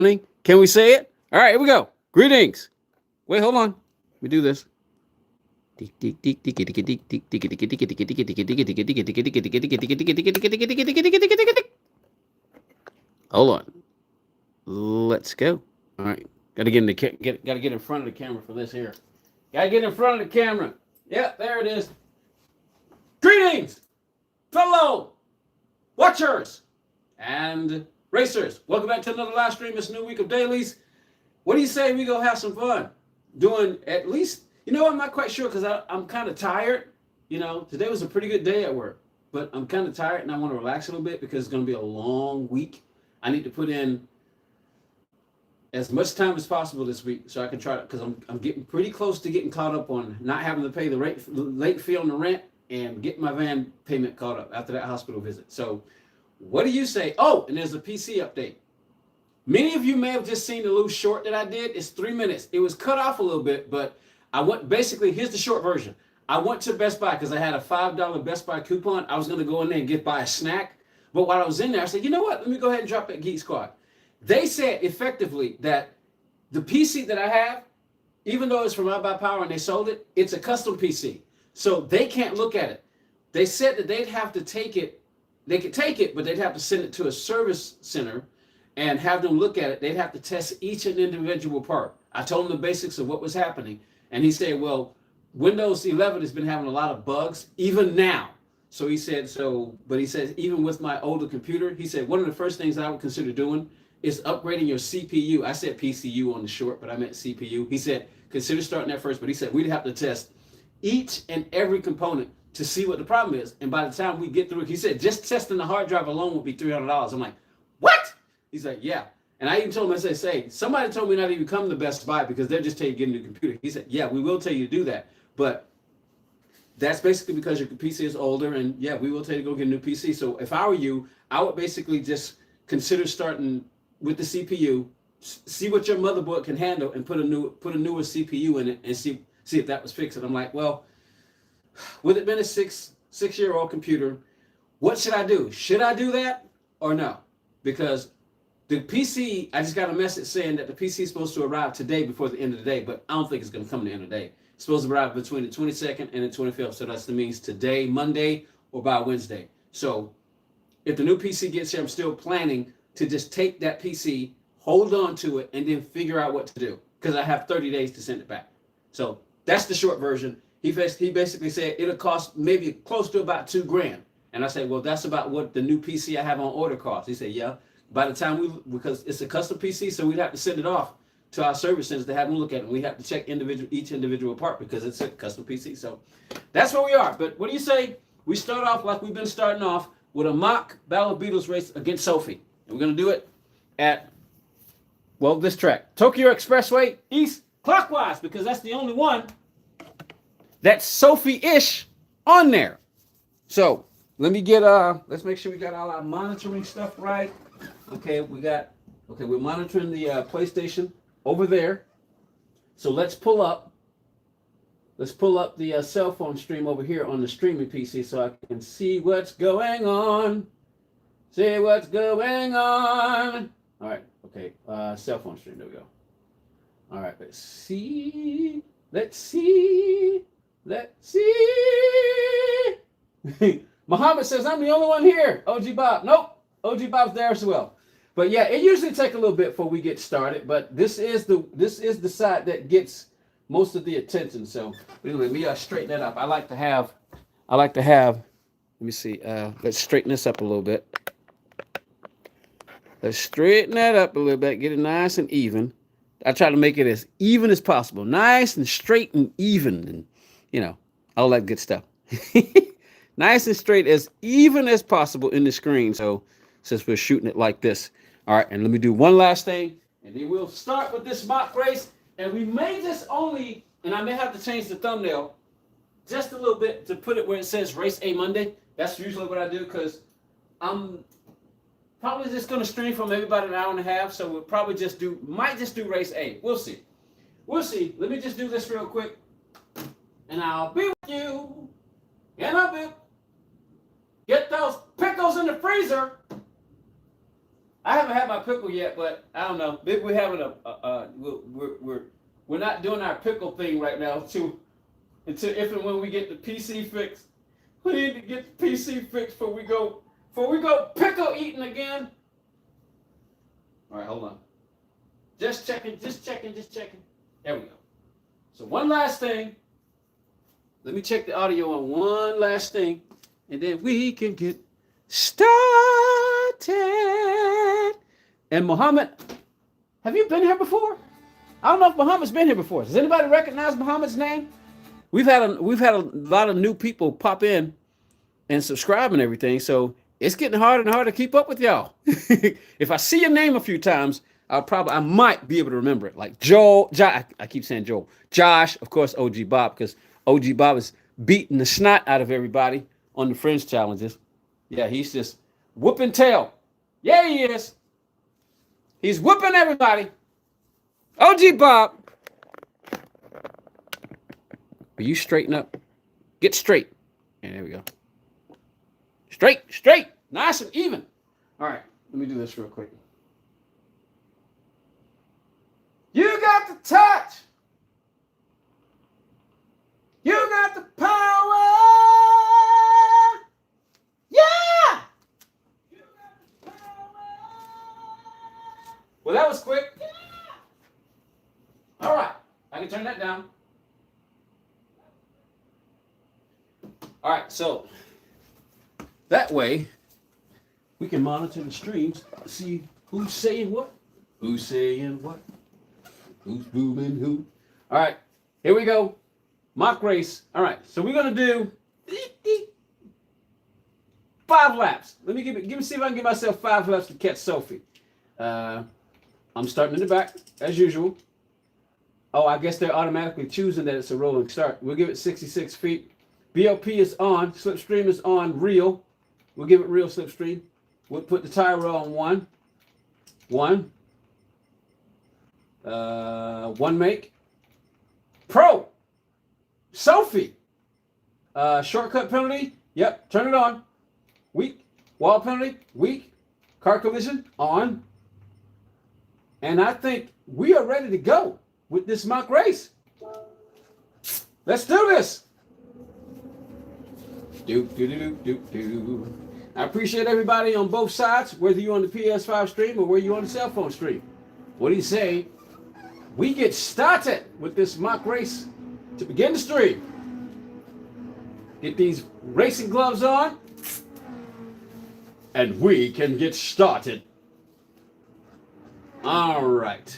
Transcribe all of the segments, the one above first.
Can we say it? All right, here we go. Greetings. Wait, hold on. We do this. Hold on. Let's go. All right. Got to get in the got to get in front of the camera for this here. Got to get in front of the camera. Yep, there it is. Greetings, fellow watchers and racers. Welcome back to another live stream. It's a new week of dailies. What do you say we go have some fun? Doing at least, I'm not quite sure because I'm kind of tired. Today was a pretty good day at work, but I'm kind of tired and I want to relax a little bit because it's going to be a long week. I need to put in as much time as possible this week so I can try to, because I'm getting pretty close to getting caught up on not having to pay the late fee on the rent and get my van payment caught up after that hospital visit. So what do you say? Oh, and there's a PC update. Many of you may have just seen the little short that I did. It's 3 minutes. It was cut off a little bit, but basically, here's the short version. I went to Best Buy because I had a $5 Best Buy buy. I was going to go in there and buy a snack. But while I was in there, I said, you know what? Let me go ahead and drop that Geek Squad. They said effectively that the PC that I have, even though it's from iBuyPower and they sold it, it's a custom PC. So they can't look at it. They said that they'd have to take it. They could take it, but they'd have to send it to a service center and have them look at it. They'd have to test each and individual part. I told them the basics of what was happening. And he said, well, Windows 11 has been having a lot of bugs, even now. So he said, but he said, even with my older computer, he said, one of the first things I would consider doing is upgrading your CPU. I said PCU on the short, but I meant CPU. He said, consider starting that first. But he said, we'd have to test each and every component to see what the problem is. And by the time we get through it, he said, just testing the hard drive alone would be $300. I'm like, what? He's like, yeah. And I even told him, I said, say, somebody told me not to even come to Best Buy because they're just telling you to get a new computer. He said, yeah, we will tell you to do that. But that's basically because your PC is older. And yeah, we will tell you to go get a new PC. So if I were you, I would basically just consider starting with the CPU, see what your motherboard can handle, and put a newer CPU in it and see if that was fixed. And I'm like, well, with it being a six-year-old computer, what should I do? Should I do that or no? Because the PC, I just got a message saying that the PC is supposed to arrive today before the end of the day, but I don't think it's going to come to the end of the day. It's supposed to arrive between the 22nd and the 25th, so that means today, Monday, or by Wednesday. So if the new PC gets here, I'm still planning to just take that PC, hold on to it, and then figure out what to do, because I have 30 days to send it back. So that's the short version. He basically said it'll cost maybe close to about $2,000. And I said, well, that's about what the new PC I have on order costs. He said, yeah. By the time because it's a custom PC, so we'd have to send it off to our service centers to have them look at it. We have to check each individual part because it's a custom PC. So that's where we are. But what do you say? We start off like we've been starting off with a mock Battle of Beatles race against Sophie. And we're going to do it at, well, this track. Tokyo Expressway East clockwise, because that's the only one that's Sophie-ish on there. So let me get, let's make sure we got all our monitoring stuff right. Okay, we're monitoring the PlayStation over there. So let's pull up the cell phone stream over here on the streaming PC so I can see what's going on. See what's going on. All right, okay, cell phone stream, there we go. All right, let's see. Muhammad says, I'm the only one here. OG Bob, nope, OG Bob's there as well. But yeah, it usually takes a little bit before we get started, but this is the side that gets most of the attention. So anyway, let me straighten that up. I like to have, let me see, let's straighten this up a little bit. Let's straighten that up a little bit, get it nice and even. I try to make it as even as possible, nice and straight and even, and all that good stuff. Nice and straight, as even as possible in the screen. So since we're shooting it like this. All right, and let me do one last thing, and then we'll start with this mock race. And we may just only, and I may have to change the thumbnail just a little bit to put it where it says Race A Monday. That's usually what I do, because I'm probably just going to stream for maybe about an hour and a half. So we'll probably might just do Race A. We'll see. Let me just do this real quick, and I'll be with you. And I'll be, get those pickles in the freezer. I haven't had my pickle yet, but I don't know. Maybe we're having we're not doing our pickle thing right now until if and when we get the PC fixed. We need to get the PC fixed before we go pickle eating again. All right, hold on. Just checking. There we go. So one last thing. Let me check the audio on one last thing, and then we can get started. And Muhammad, have you been here before? I don't know if Muhammad's been here before. Does anybody recognize Muhammad's name? We've had a lot of new people pop in and subscribe and everything, so it's getting harder and harder to keep up with y'all. If I see your name a few times, I might be able to remember it. Like I keep saying Joel. Josh, of course, OG Bob, because OG Bob is beating the snot out of everybody on the Fringe challenges. Yeah, he's just whooping tail. Yeah, he is. He's whooping everybody. OG Bob. Will you straighten up? Get straight. And there we go. Straight. Nice and even. All right, let me do this real quick. You got the touch. You got the power. Yeah. You got the power. Well, that was quick. Yeah. All right, I can turn that down. All right, so that way we can monitor the streams, see who's saying what, who's booming who. All right, here we go. Mock race. All right, so we're gonna do 5 laps. Let me see if I can give myself 5 laps to catch Sophie. I'm starting in the back as usual. Oh, I guess they're automatically choosing that it's a rolling start. We'll give it 66 feet. BLP is on. Slipstream is on. Real. We'll give it real slipstream. We'll put the tire roll on 1. 1. 1 make. Pro. Sophie. Shortcut penalty. Yep. Turn it on. Weak. Wall penalty. Weak. Car collision. On. And I think we are ready to go with this mock race. Let's do this. I appreciate everybody on both sides, whether you're on the PS5 stream or whether you're on the cell phone stream. What do you say? We get started with this mock race to begin the stream. Get these racing gloves on, and we can get started. All right.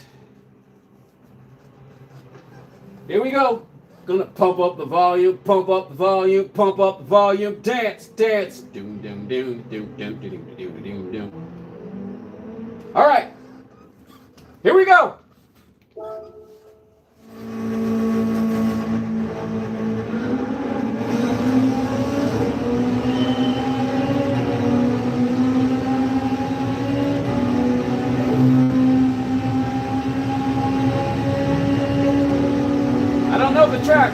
Here we go. Gonna pump up the volume, pump up the volume, pump up the volume, dance. Doom, doom, doom, doom, doom, doom, doom, doom, doom. All right. Here we go. I don't know the track.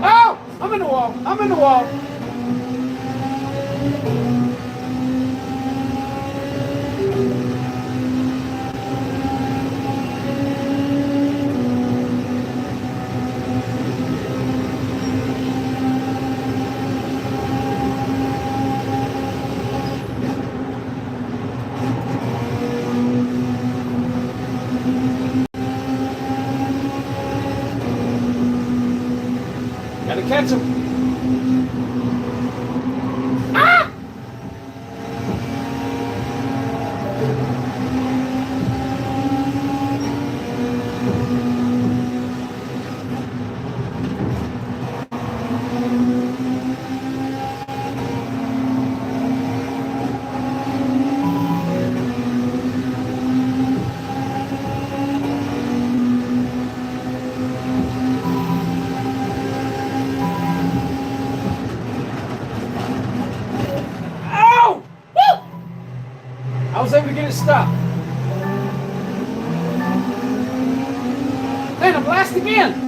Oh, I'm in the wall. I'm in the wall. Gotta catch him. Ah! stop. Man, a blast again.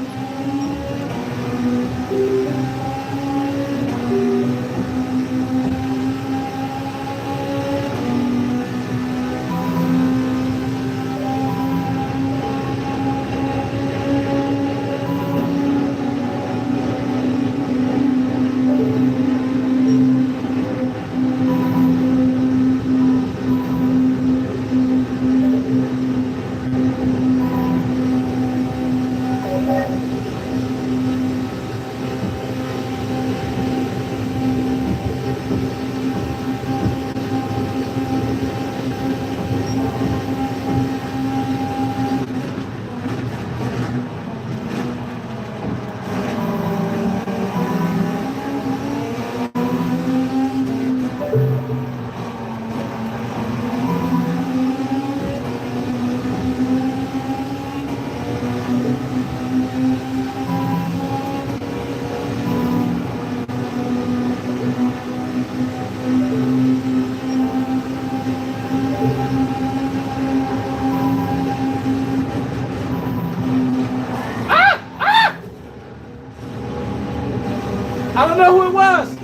I don't know who it was.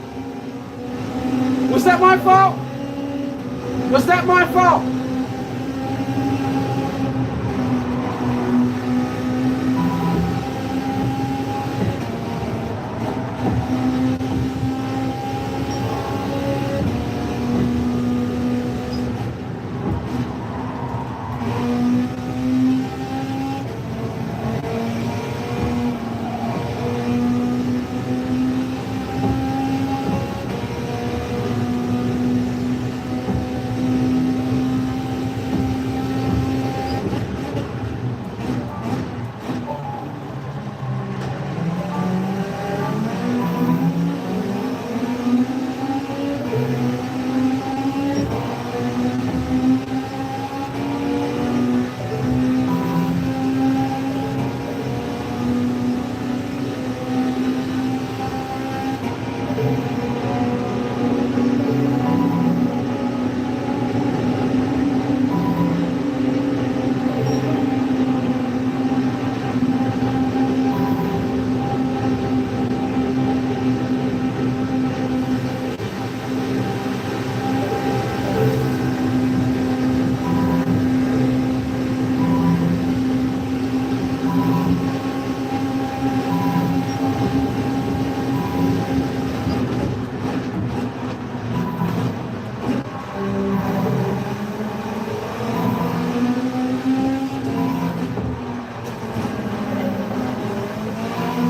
Was that my fault? Was that my fault?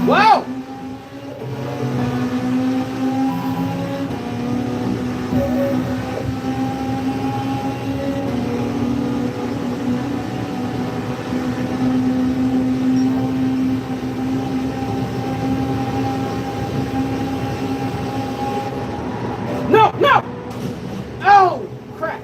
Wow! No, no! Oh, crap.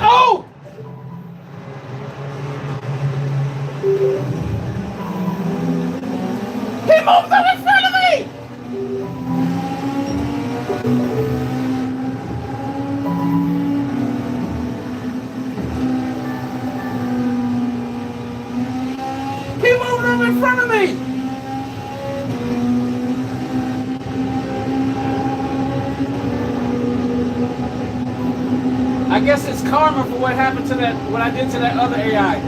Oh! He moved up in front of me! He moved up in front of me! I guess it's karma for what happened to that, what I did to that other AI.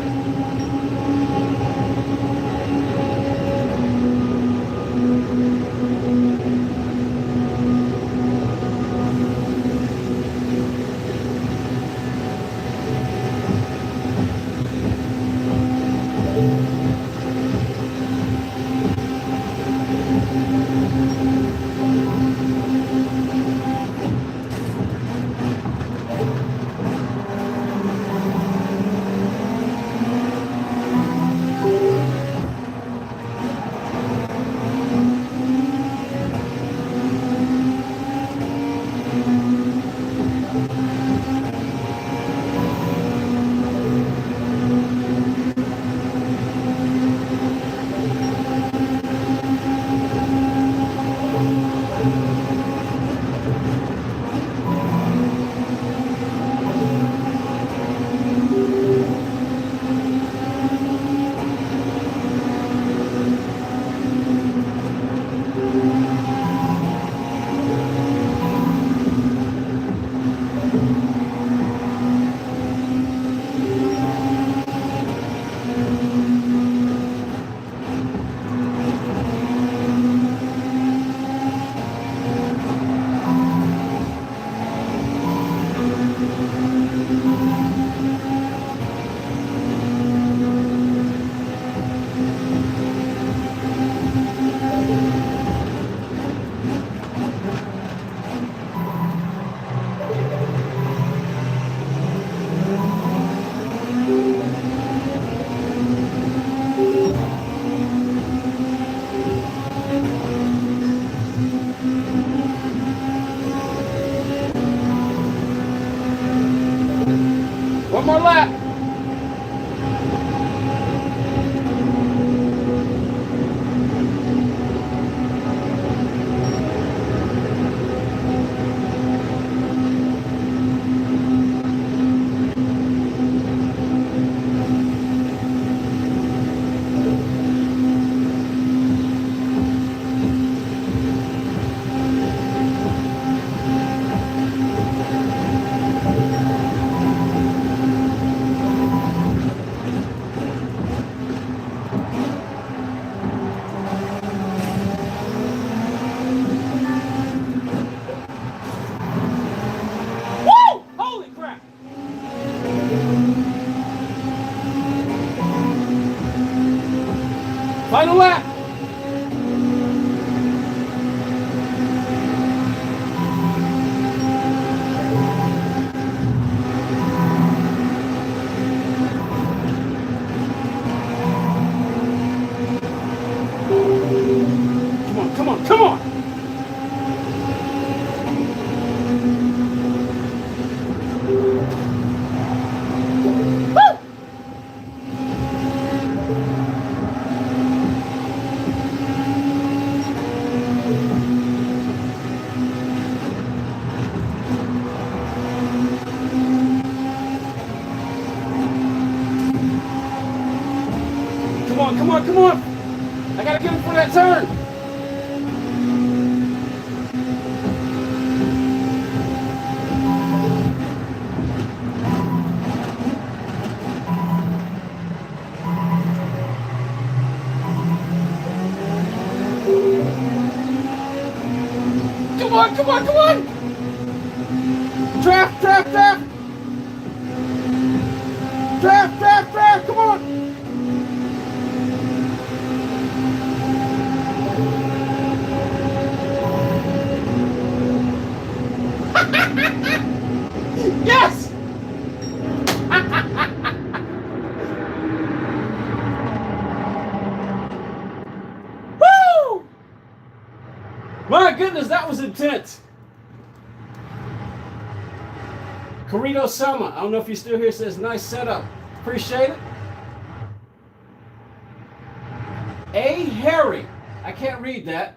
Final lap. Woo! Holy crap! Final lap. Come on, come on, come on! Woo! Come on, come on, come on! I gotta get him for that turn! Come on, come on, come on! Draft, draft, draft! Draft, draft, draft! Come on! Yes! Woo! My goodness, that was intense. Corrito Summer, I don't know if you're still here, says nice setup. Appreciate it. A. Harry, I can't read that.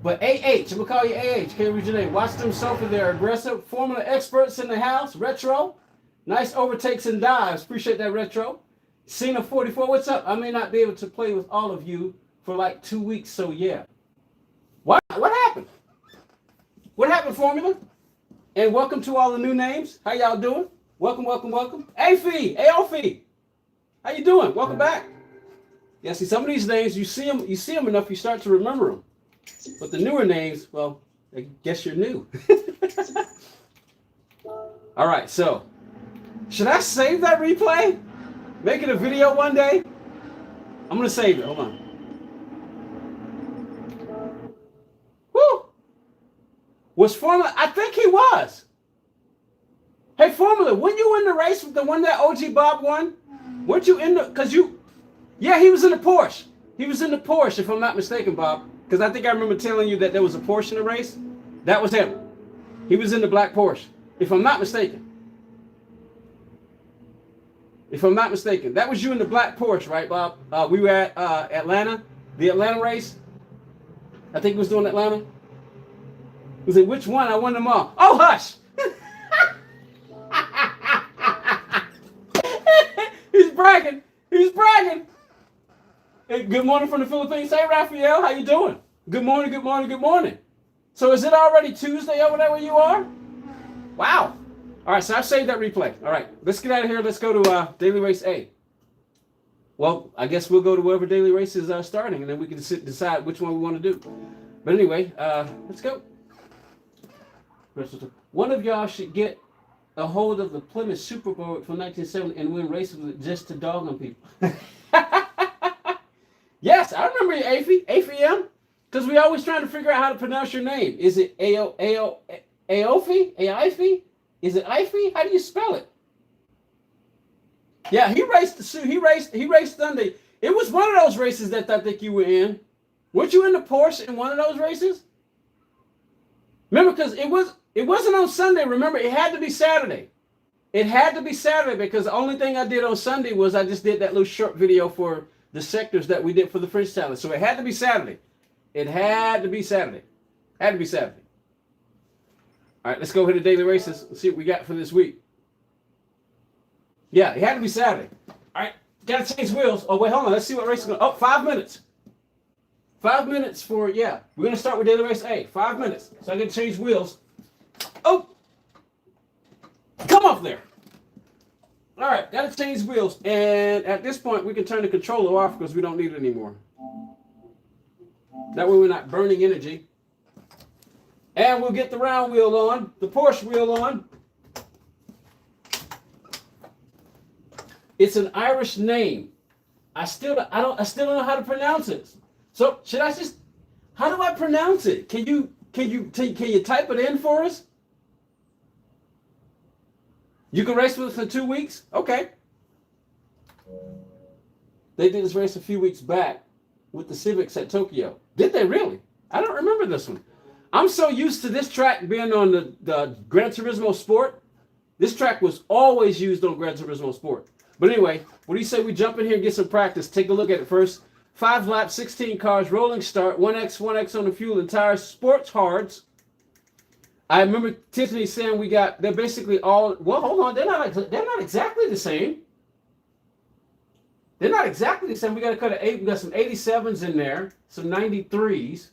But AH, I'm gonna call you AH, can't read your name. Watch them, Sophie, they're aggressive. Formula experts in the house, retro. Nice overtakes and dives, appreciate that, retro. Cena 44, what's up? I may not be able to play with all of you for like 2 weeks, so yeah. What happened? What happened, Formula? And welcome to all the new names. How y'all doing? Welcome, welcome, welcome. Afee, Aofi. How you doing? Welcome back. Yeah, see, some of these names, you see them enough, you start to remember them. But the newer names, well, I guess you're new. All right, so should I save that replay? Make it a video one day? I'm gonna save it. Hold on. Woo! Was Formula? I think he was. Hey, Formula, when you in the race with the one that OG Bob won? Weren't you in the? Cause you, yeah, he was in the Porsche. He was in the Porsche, if I'm not mistaken, Bob. Because I think I remember telling you that there was a Porsche in the race. That was him. He was in the black Porsche, if I'm not mistaken. If I'm not mistaken. That was you in the black Porsche, right, Bob? We were at Atlanta, the Atlanta race. I think he was doing Atlanta. He said, which one? I won them all. Oh, hush! He's bragging. He's bragging. Hey, good morning from the Philippines. Hey, Raphael, how you doing? Good morning, good morning, good morning. So is it already Tuesday over there where you are? Wow. All right, so I've saved that replay. All right, let's get out of here. Let's go to Daily Race A. Well, I guess we'll go to wherever Daily Race is starting, and then we can decide which one we want to do. But anyway, let's go. One of y'all should get a hold of the Plymouth Superboat from 1970 and win races with it just to dog on people. Yes, I remember you, Afie, because we always trying to figure out how to pronounce your name. Is it Aofi? Aofi? Is it Ify? How do you spell it? Yeah, he raced Sunday. It was one of those races that I think you were in. Weren't you in the Porsche in one of those races? Remember, because it It wasn't on Sunday. Remember, it had to be Saturday. It had to be Saturday because the only thing I did on Sunday was I just did that little short video for the sectors that we did for the French challenge. So it had to be Saturday. It had to be Saturday. Had to be Saturday. All right, let's go hit the daily races and see what we got for this week. Yeah, it had to be Saturday. All right, got to change wheels. Oh, wait, hold on. Let's see what race is going to... Oh, 5 minutes. 5 minutes for... Yeah, we're going to start with daily race A. 5 minutes. So I got to change wheels. Oh! Come off there. All right, got to change wheels. And at this point, we can turn the controller off because we don't need it anymore. That way we're not burning energy. And we'll get the round wheel on, the Porsche wheel on. It's an Irish name. I still don't know how to pronounce it. So should I just? How do I pronounce it? Can you type it in for us? You can race with us in 2 weeks? Okay. They did this race a few weeks back with the Civics at Tokyo. Did they really? I don't remember this one. I'm so used to this track being on the Gran Turismo Sport. This track was always used on Gran Turismo Sport. But anyway, what do you say we jump in here and get some practice? Take a look at it first. 5 laps, 16 cars, rolling start, 1x on the fuel and tires, sports hards. I remember Tiffany saying they're basically all, well, hold on, they're not exactly the same. They're not exactly the same. We got to cut an 8. We got some 87s in there, some 93s.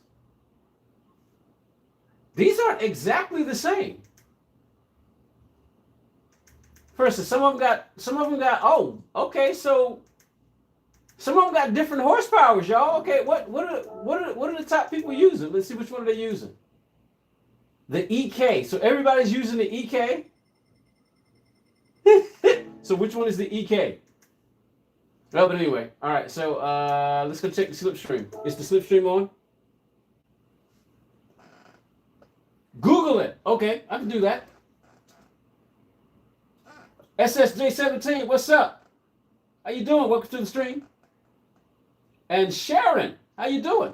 These aren't exactly the same. First, some of them got, oh, okay, so some of them got different horsepowers, y'all. Okay, what are the top people using? Let's see which one are they using. The EK. So everybody's using the EK. So which one is the EK? No, but anyway. All right, so let's go check the slipstream. Is the slipstream on? Google it. Okay, I can do that. SSJ17, what's up? How you doing? Welcome to the stream. And Sharon, how you doing?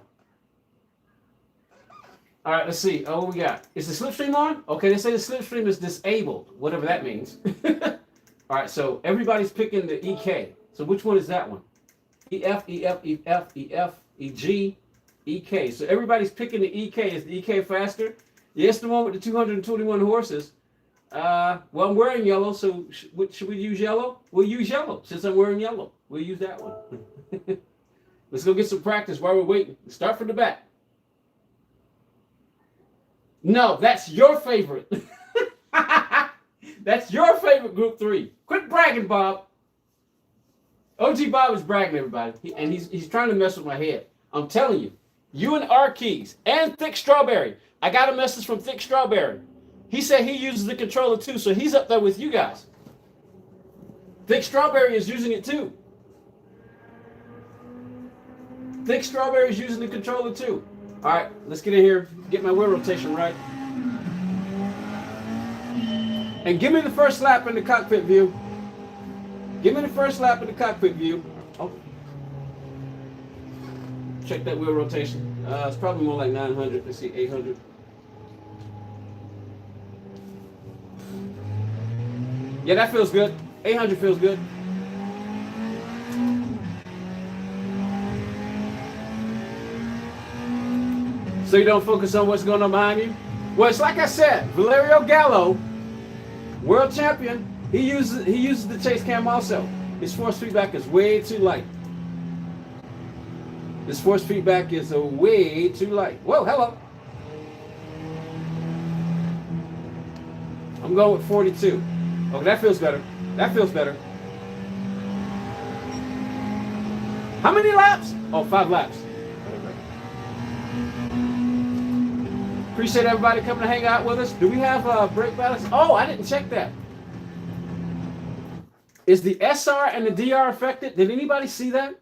All right, let's see. Oh, what we got? Is the slipstream on? Okay, they say the slipstream is disabled, whatever that means. All right, so everybody's picking the EK. So which one is that one? EF, EF, EF, EF, EG, EK. So everybody's picking the EK. Is the EK faster? Yes, the one with the 221 horses. Well, I'm wearing yellow, so should we use yellow? We'll use yellow. Since I'm wearing yellow, we'll use that one. Let's go get some practice while we're waiting. Start from the back. No, that's your favorite. That's your favorite Group 3. Quit bragging, Bob. OG Bob is bragging, everybody. He's trying to mess with my head. I'm telling you. You and R Keys and Thick Strawberry. I got a message from Thick Strawberry. He said he uses the controller too, so he's up there with you guys. Thick Strawberry is using it too. Thick Strawberry is using the controller too. All right, let's get in here, get my wheel rotation right. And give me the first lap in the cockpit view. Give me the first lap in the cockpit view. Oh. Check that wheel rotation. It's probably more like 900. Let's see, 800. Yeah, that feels good. 800 feels good. So you don't focus on what's going on behind you? Well, it's like I said, Valerio Gallo, world champion, he uses the chase cam also. His force feedback is way too light. This force feedback is way too light. Whoa, hello. I'm going with 42. Okay, that feels better. That feels better. How many laps? Oh, 5 laps. Appreciate everybody coming to hang out with us. Do we have brake balance? Oh, I didn't check that. Is the SR and the DR affected? Did anybody see that?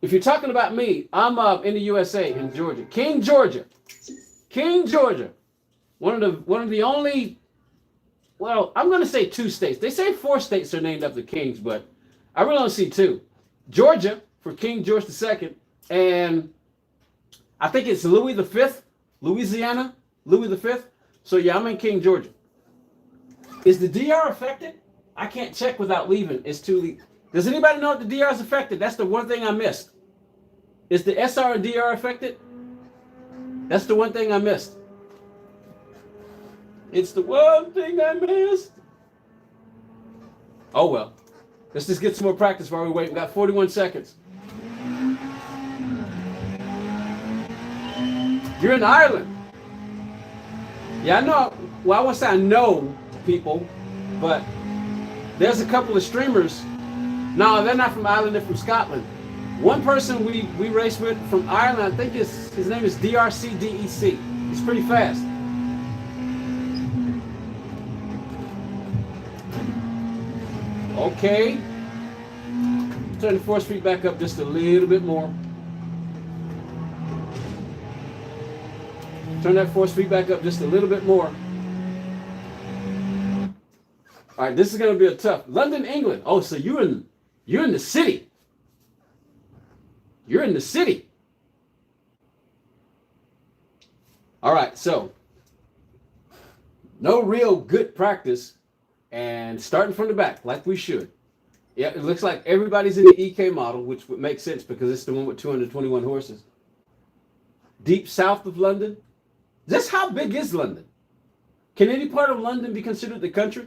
If you're talking about me, I'm in the USA, in Georgia. King, Georgia. King, Georgia. One of the only, well, I'm going to say 2 states. They say 4 states are named after kings, but I really only see 2. Georgia for King George II, and I think it's Louis V, Louisiana. Louis V. So yeah, I'm in King, Georgia. Is the DR affected? I can't check without leaving. It's too late. Does anybody know if the DR is affected? That's the one thing I missed. Is the SR and DR affected? That's the one thing I missed. It's the one thing I missed. Oh well. Let's just get some more practice while we wait. We got 41 seconds. You're in Ireland. Yeah, I know. Well, I won't say I know people, but there's a couple of streamers. No, they're not from Ireland. They're from Scotland. One person we race with from Ireland, I think his name is DRCDEC. He's pretty fast. Okay. Turn the force feed back up just a little bit more. Turn that force feed back up just a little bit more. All right, this is going to be a tough. London, England. Oh, so you're in the city. You're in the city. All right, so no real good practice and starting from the back like we should. Yeah, it looks like everybody's in the EK model, which would make sense because it's the one with 221 horses. Deep south of London. Just how big is London? Can any part of London be considered the country?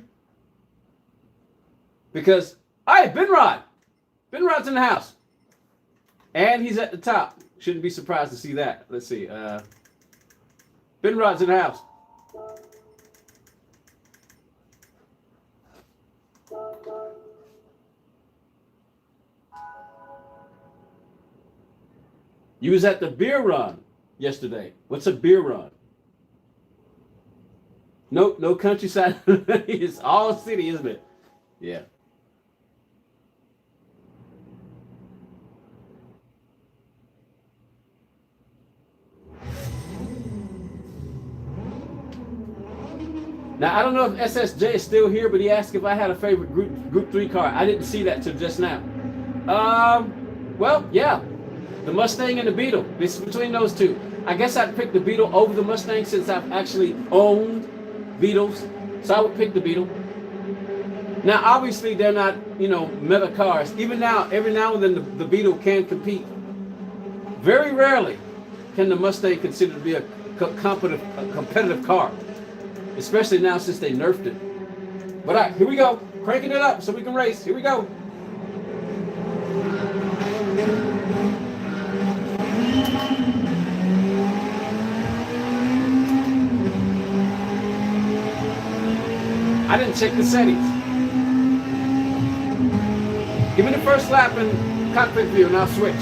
Because, all right, Benrod's in the house. And he's at the top. Shouldn't be surprised to see that. Let's see. Benrod's in the house. You was at the beer run yesterday. What's a beer run? No countryside. It's all city, isn't it? Yeah. Now, I don't know if SSJ is still here, but he asked if I had a favorite Group 3 car. I didn't see that till just now. Well, yeah. The Mustang and the Beetle. It's between those two. I guess I'd pick the Beetle over the Mustang since I've actually owned Beetles. So I would pick the Beetle. Now, obviously, they're not, meta cars. Even now, every now and then, the Beetle can compete. Very rarely can the Mustang consider to be a competitive car. Especially now since they nerfed it. But all right, here we go. Cranking it up so we can race. Here we go. I didn't check the settings. Give me the first lap in cockpit view and I'll switch.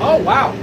Oh, wow.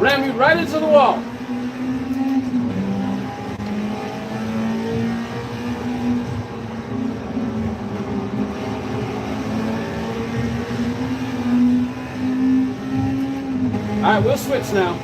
Ran me right into the wall. All right, we'll switch now.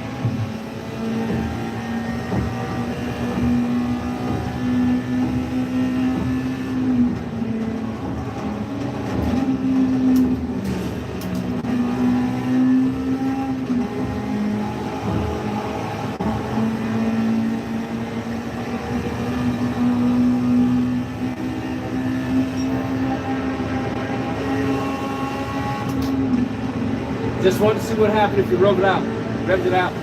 Just wanted to see what happened if you revved it out.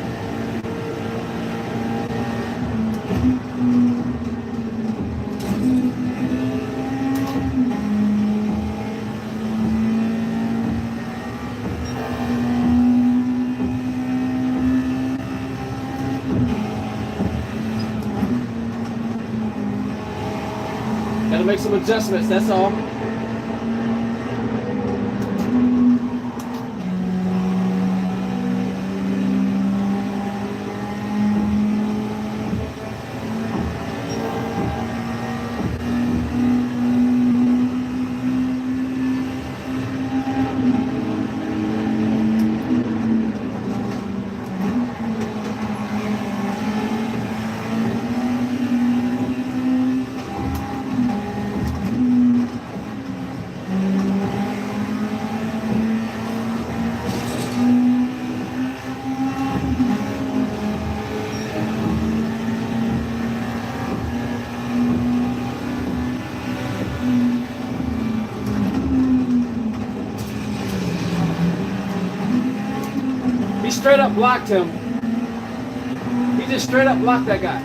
Gotta make some adjustments, that's all. He straight up blocked him. He just straight up blocked that guy.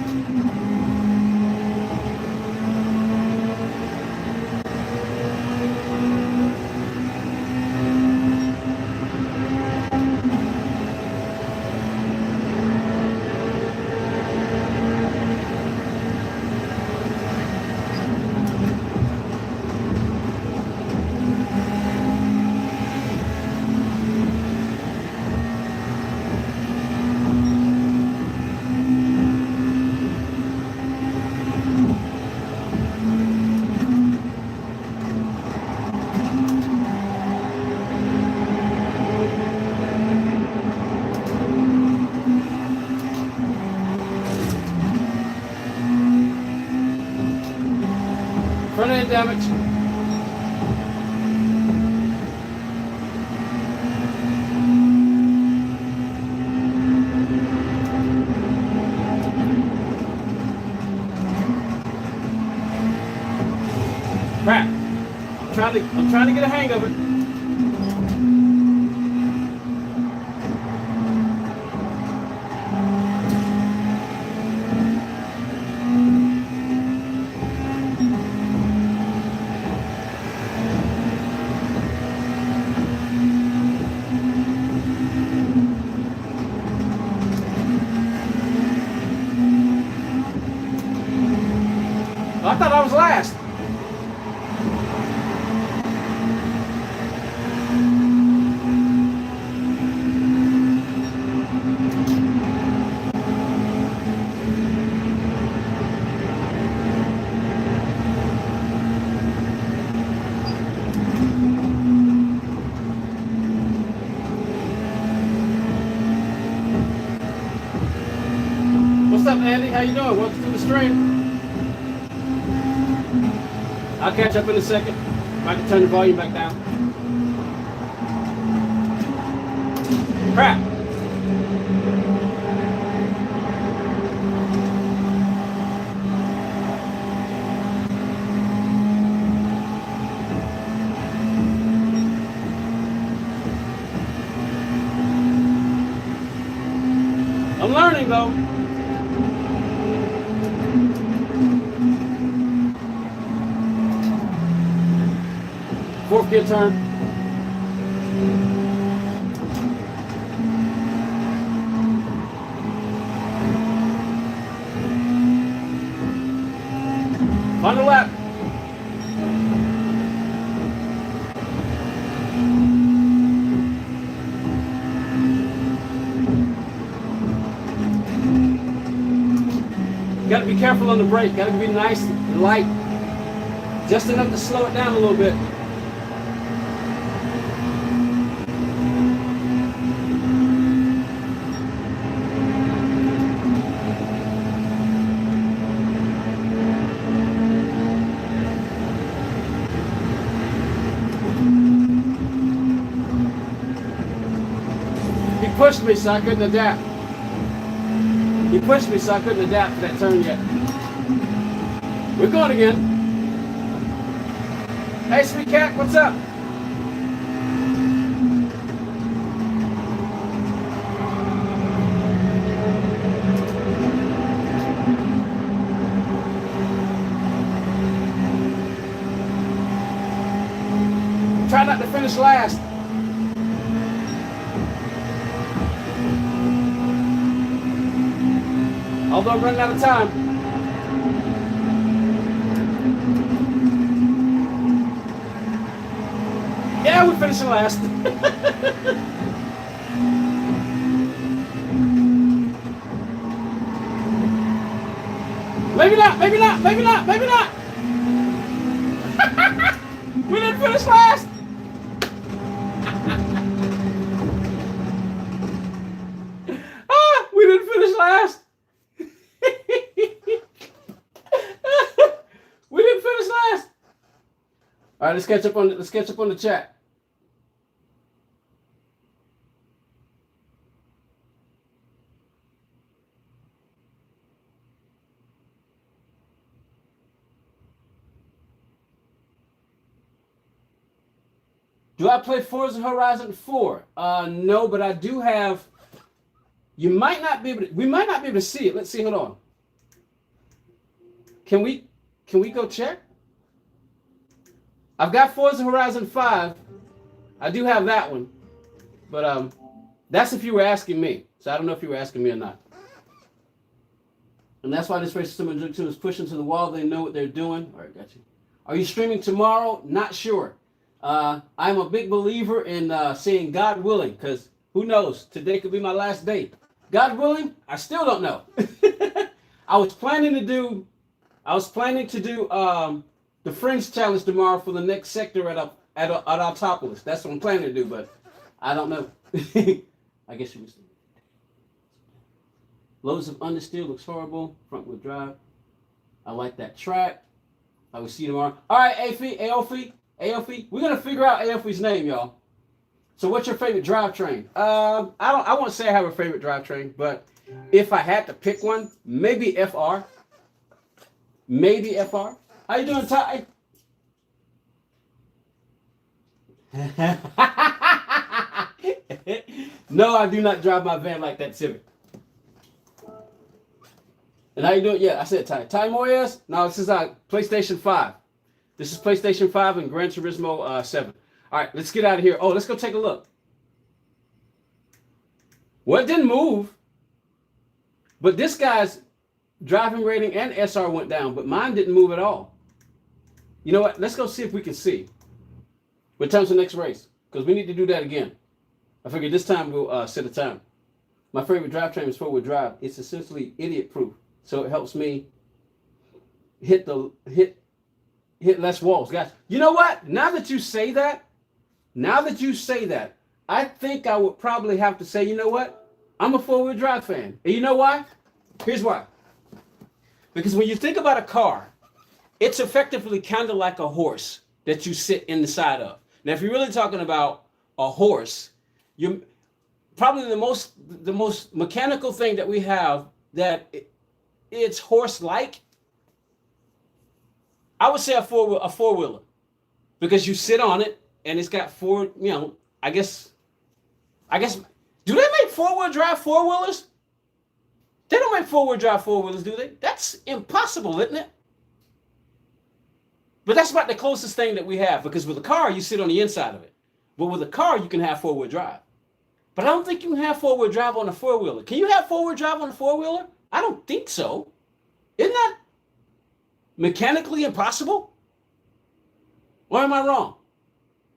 Front end damage. Crap. I'm trying to get a hang of it. I thought I was last. What's up, Andy? How you doing? Welcome to the stream. I'll catch up in a second. I can turn the volume back down. Crap. I'm learning though. Fourth gear turn. Final lap. Got to be careful on the brake. Got to be nice and light. Just enough to slow it down a little bit. He pushed me so I couldn't adapt. He pushed me so I couldn't adapt to that turn yet. We're going again. Hey, sweet cat, what's up? Try not to finish last. Although I'm running out of time. Yeah, we're finishing last. Maybe not, maybe not, maybe not, maybe not. We didn't finish last. We didn't finish last. We didn't finish last. All right, let's catch up on the chat. Do I play Forza Horizon 4? No, but I do have. You might not be able to. We might not be able to see it. Let's see. Hold on. Can we go check? I've got Forza Horizon 5. I do have that one, but that's if you were asking me. So I don't know if you were asking me or not. And that's why this race is pushing to the wall. They know what they're doing. All right, got you. Are you streaming tomorrow? Not sure. I'm a big believer in saying God willing, because who knows? Today could be my last day. God willing, I still don't know. I was planning to do the Fringe Challenge tomorrow for the next sector at Autopolis. That's what I'm planning to do, but I don't know. I guess you would say. Loads of understeer looks horrible. Front wheel drive. I like that track. I will see you tomorrow. All right, Aofi. We're gonna figure out Aofi's name, y'all. So, what's your favorite drivetrain? I won't say I have a favorite drivetrain, but if I had to pick one, maybe FR. Maybe FR. How you doing, Ty? No, I do not drive my van like that Civic. And how you doing? Yeah, I said Ty. Ty Moyes? No, this is PlayStation 5. This is PlayStation 5 and Gran Turismo 7. All right, let's get out of here. Oh, let's go take a look. Well, it didn't move. But this guy's driving rating and SR went down, but mine didn't move at all. You know what? Let's go see if we can see. What time's the next race? Because we need to do that again. I figured this time we'll set a time. My favorite drivetrain is four-wheel drive. It's essentially idiot-proof, so it helps me hit less walls, guys. You know what? Now that you say that, I think I would probably have to say, you know what? I'm a four-wheel drive fan. And you know why? Here's why. Because when you think about a car, it's effectively kind of like a horse that you sit in the side of. Now, if you're really talking about a horse, you probably the most mechanical thing that we have that it's horse-like, I would say a four-wheeler, because you sit on it and it's got four, you know, I guess, do they make four-wheel drive four-wheelers? They don't make four-wheel drive four-wheelers, do they? That's impossible, isn't it? But that's about the closest thing that we have, because with a car, you sit on the inside of it. But with a car, you can have four-wheel drive. But I don't think you can have four-wheel drive on a four-wheeler. Can you have four-wheel drive on a four-wheeler? I don't think so. Isn't that mechanically impossible? Or am I wrong?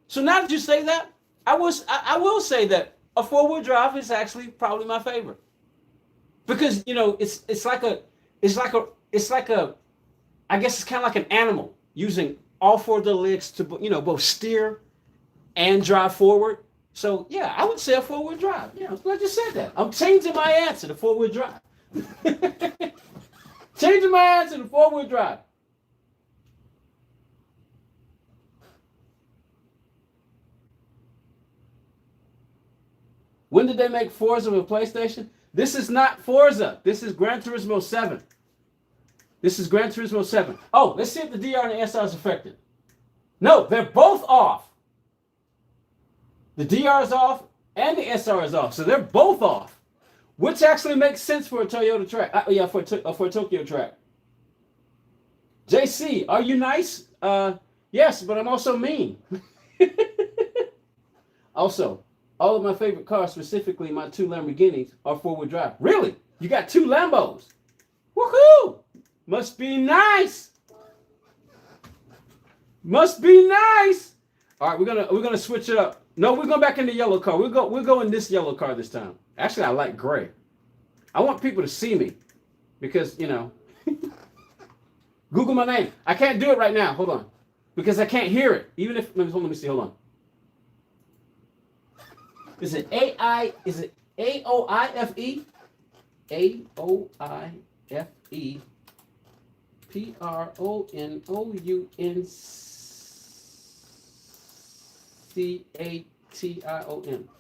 So now that you say that, I will say that a four-wheel drive is actually probably my favorite. Because, you know, it's like a I guess it's kind of like an animal using all four of the legs to, you know, both steer and drive forward. So yeah, I would say a four-wheel drive. Yeah, I just said that. I'm changing my answer to four-wheel drive. Changing my answer to four-wheel drive. When did they make Forza with PlayStation? This is not Forza. This is Gran Turismo 7. This is Gran Turismo 7. Oh, let's see if the DR and the SR is affected. No, they're both off. The DR is off and the SR is off. So they're both off. Which actually makes sense for a Toyota track. Yeah, for a Tokyo track. JC, are you nice? Yes, but I'm also mean. Also, all of my favorite cars, specifically my 2 Lamborghinis, are 4-wheel drive. Really? You got 2 Lambos? Woohoo! Must be nice. Must be nice. All right, we're gonna switch it up. No, we're going back in the yellow car. We'll go in this yellow car this time. Actually, I like gray. I want people to see me because, you know, Google my name. I can't do it right now. Hold on. Because I can't hear it. Even if, let me see. Hold on. Is it AI? Is it AOIFE? AOIFE. PRONOUNCATION.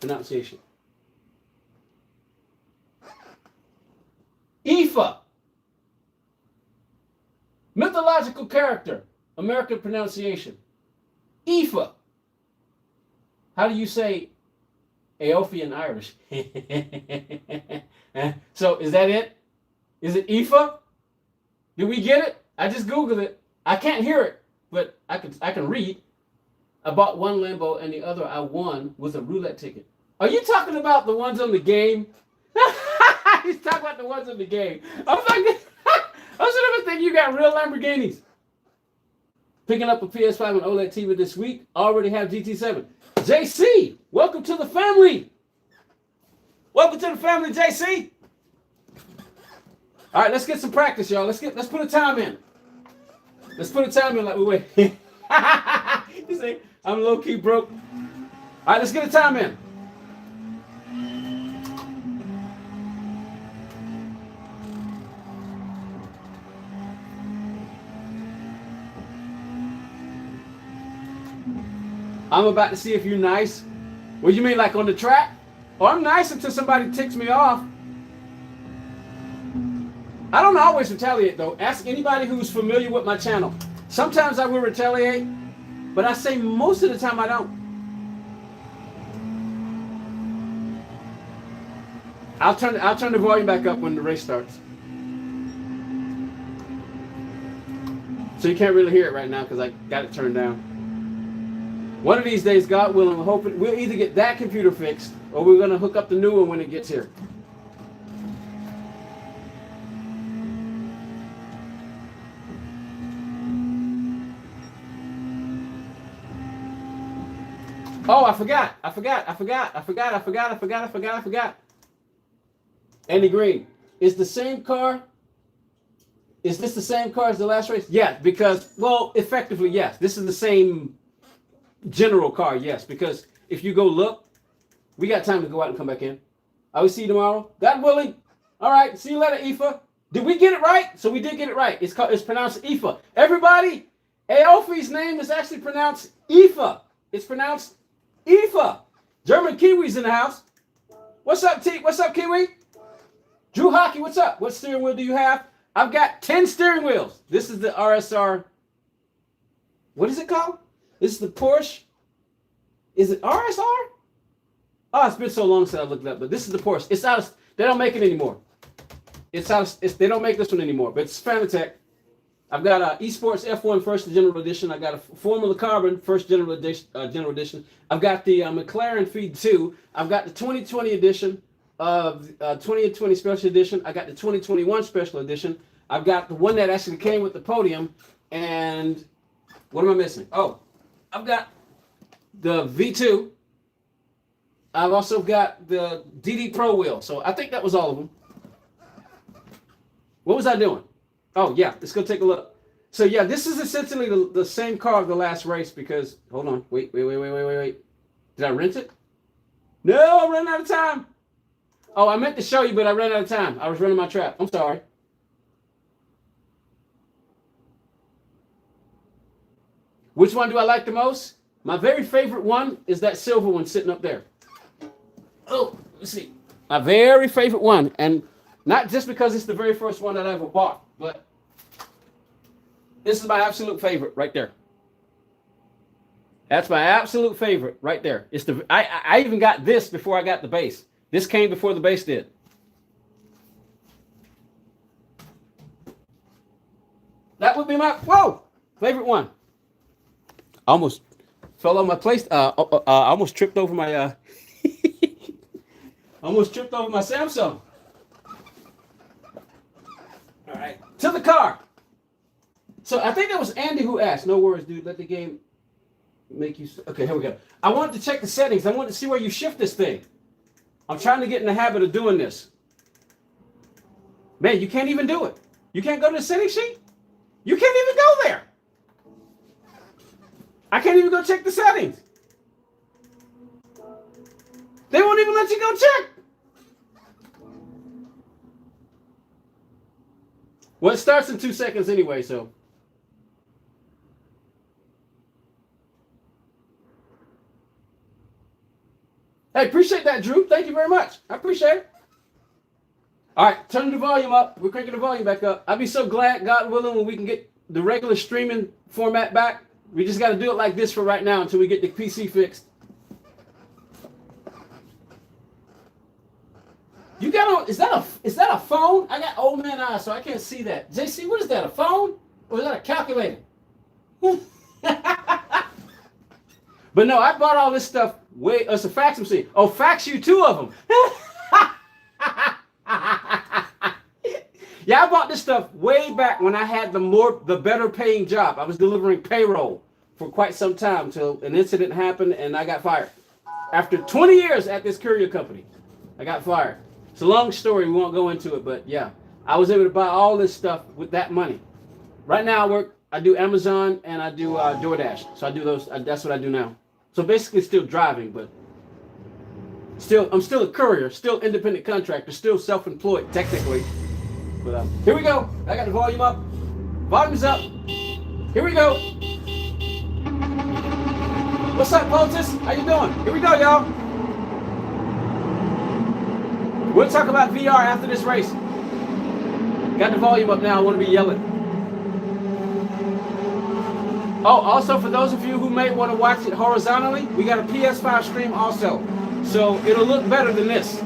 Pronunciation. IFA. Mythological character. American pronunciation. IFA. How do you say Aofi in Irish? So is that it? Is it IFA? Did we get it? I just Googled it. I can't hear it, but I can read. I bought one Lambo and the other I won with a roulette ticket. Are you talking about the ones on the game? He's talking about the ones on the game. I was like, I should never think you got real Lamborghinis. Picking up a PS5 and OLED TV this week. Already have GT7. JC, welcome to the family. Welcome to the family, JC. All right, let's get some practice, y'all. Let's put a time in. Let's put a time in like we wait. You see, I'm low-key broke. All right, let's get a time in. I'm about to see if you're nice. What do you mean, like on the track? Oh, I'm nice until somebody ticks me off. I don't always retaliate, though. Ask anybody who's familiar with my channel. Sometimes I will retaliate, but I say most of the time I don't. I'll turn the volume back up when the race starts. So you can't really hear it right now because I got it turned down. One of these days, God willing, we're hoping we'll either get that computer fixed or we're going to hook up the new one when it gets here. Oh, I forgot. Andy Green, is the same car? Is this the same car as the last race? Yes, because, well, effectively, yes. This is the same general car, yes. Because if you go look, we got time to go out and come back in. I will see you tomorrow. God willing. All right, see you later, Aoife. Did we get it right? So we did get it right. It's pronounced Aoife. Everybody, Aofi's name is actually pronounced Aoife. It's pronounced Aoife. German Kiwi's in the house. What's up, T? What's up, Kiwi? Drew Hockey, what's up? What steering wheel do you have? I've got 10 steering wheels. This is the RSR. What is it called? This is the Porsche. Is it RSR? Oh, it's been so long since I looked it up, but this is the Porsche. It's out of, they don't make it anymore. It's out of, they don't make this one anymore, but it's Fanatec. I've got a Esports F1 First General Edition. I got a Formula Carbon First General Edition. I've got the McLaren Feed 2. I've got the 2020 edition of 2020 Special Edition. I got the 2021 Special Edition. I've got the one that actually came with the podium. And what am I missing? Oh, I've got the V2. I've also got the DD Pro wheel. So I think that was all of them. What was I doing? Oh, yeah, let's go take a look. So, yeah, this is essentially the same car of the last race because, hold on, wait. Did I rent it? No, I ran out of time. Oh, I meant to show you, but I ran out of time. I was running my trap. I'm sorry. Which one do I like the most? My very favorite one is that silver one sitting up there. Oh, let's see. My very favorite one, and not just because it's the very first one that I ever bought, but this is my absolute favorite right there. That's my absolute favorite right there. It's the I even got this before I got the base. This came before the base did. That would be my favorite one. Almost fell on my place. I almost tripped over my almost tripped over my Samsung. All right, to the car. So I think that was Andy who asked. No worries, dude. Let the game make you. Okay, here we go. I wanted to check the settings. I wanted to see where you shift this thing. I'm trying to get in the habit of doing this. Man, you can't even do it. You can't go to the settings sheet. You can't even go there. I can't even go check the settings. They won't even let you go check. Well, it starts in 2 seconds anyway, so. Hey, appreciate that, Drew. Thank you very much. I appreciate it. All right, turn the volume up. We're cranking the volume back up. I'll be so glad, God willing, when we can get the regular streaming format back. We just got to do it like this for right now until we get the PC fixed. You got is that a phone? I got old man eyes, so I can't see that. JC, what is that? A phone? Or is that a calculator? But no, I bought all this stuff it's a fax machine. Oh, fax you 2 of them. Yeah, I bought this stuff way back when I had the better paying job. I was delivering payroll for quite some time until an incident happened and I got fired. After 20 years at this courier company, I got fired. It's a long story. We won't go into it, but yeah, I was able to buy all this stuff with that money. Right now, I do Amazon and I do DoorDash. So I do those. That's what I do now. So basically, still driving, but I'm still a courier, still independent contractor, still self-employed technically. But here we go. I got the volume up. Volume's up. Here we go. What's up, Poultice? How you doing? Here we go, y'all. We'll talk about VR after this race. Got the volume up now. I want to be yelling. Oh, also for those of you who may want to watch it horizontally, we got a PS5 stream also. So it'll look better than this.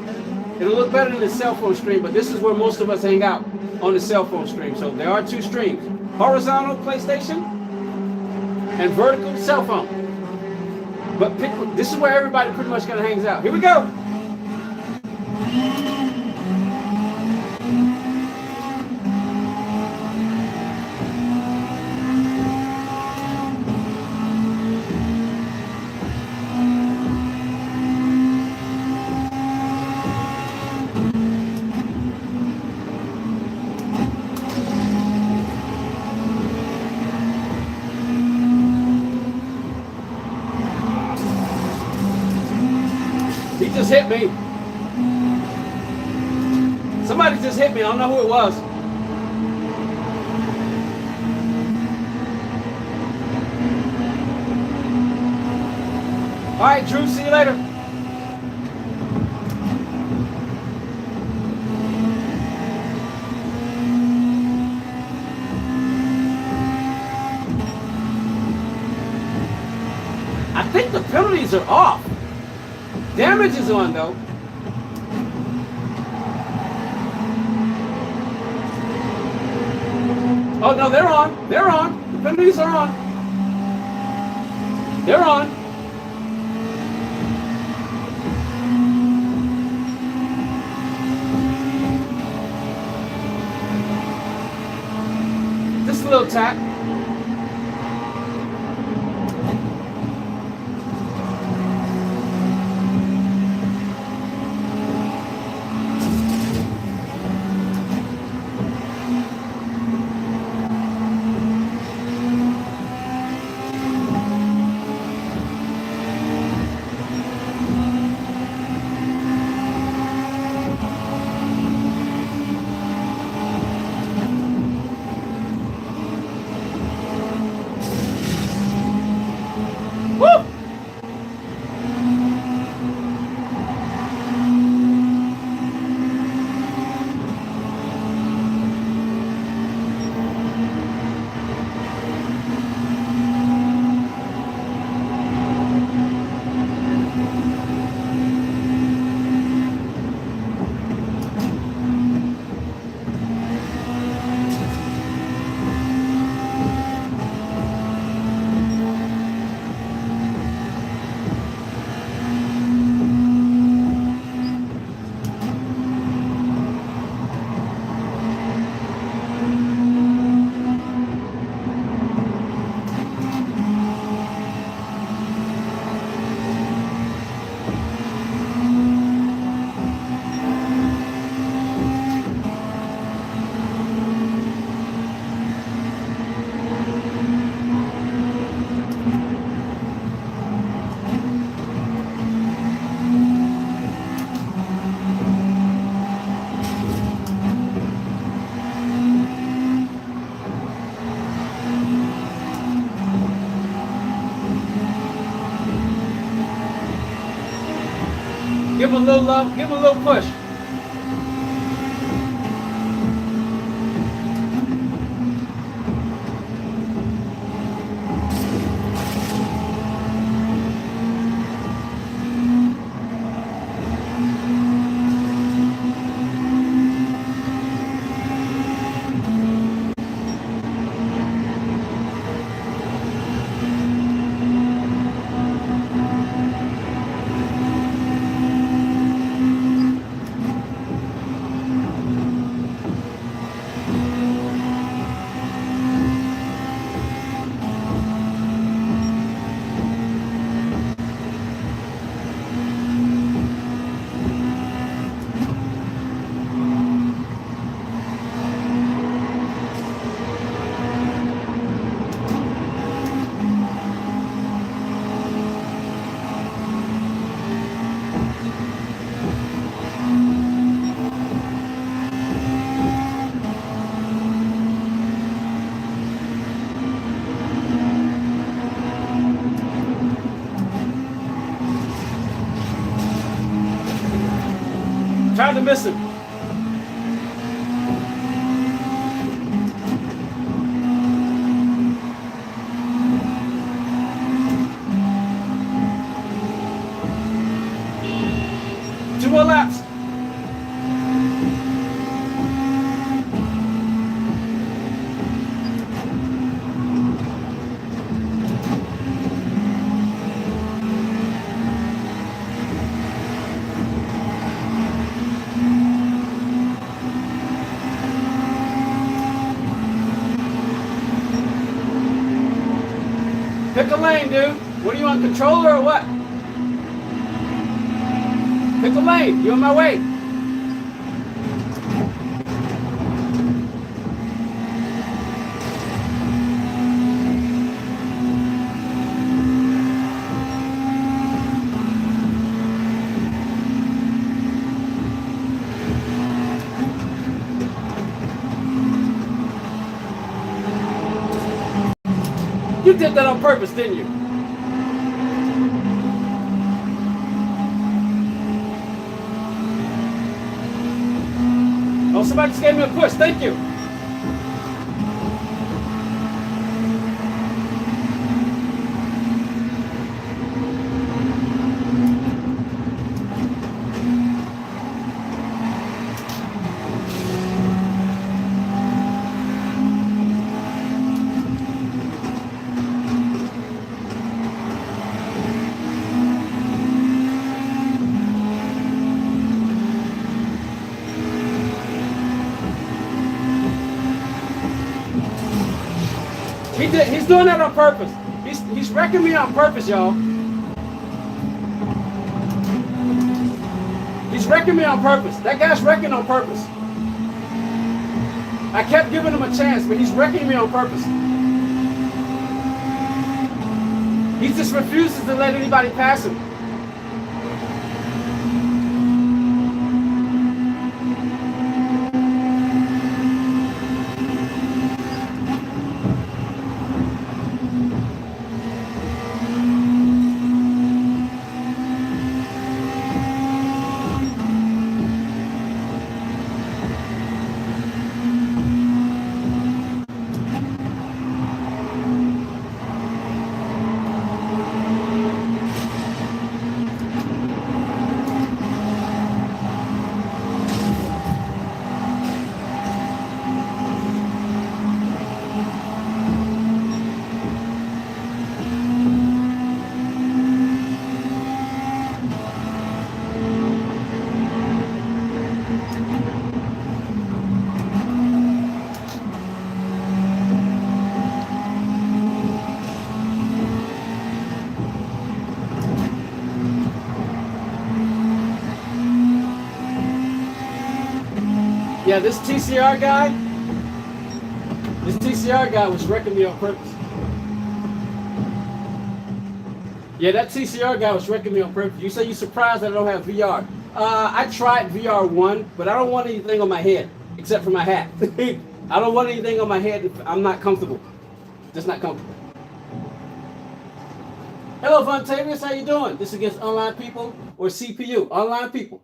It'll look better than the cell phone stream, but this is where most of us hang out, on the cell phone stream. So there are 2 streams. Horizontal PlayStation and vertical cell phone. But this is where everybody pretty much kind of hangs out. Here we go. Just hit me. Somebody just hit me. I don't know who it was. All right, Drew, see you later. I think the penalties are off. Damage is on, though. Oh, no, they're on. They're on. The penalties are on. They're on. Just a little tap. Give him a little love. Give him a little push. Tried to miss him. Two more laps. Pick a lane, dude. What are you on, controller or what? Pick a lane. You're on my way. You did that on purpose, didn't you? Oh, somebody just gave me a push. Thank you. He's doing that on purpose. He's wrecking me on purpose, y'all. He's wrecking me on purpose. That guy's wrecking on purpose. I kept giving him a chance, but he's wrecking me on purpose. He just refuses to let anybody pass him. Yeah, this TCR guy was wrecking me on purpose. Yeah, that TCR guy was wrecking me on purpose. You say you're surprised that I don't have VR. I tried VR 1, but I don't want anything on my head except for my hat. I don't want anything on my head. I'm not comfortable. Just not comfortable. Hello, Vontavious. How you doing? This is against online people or CPU. Online people.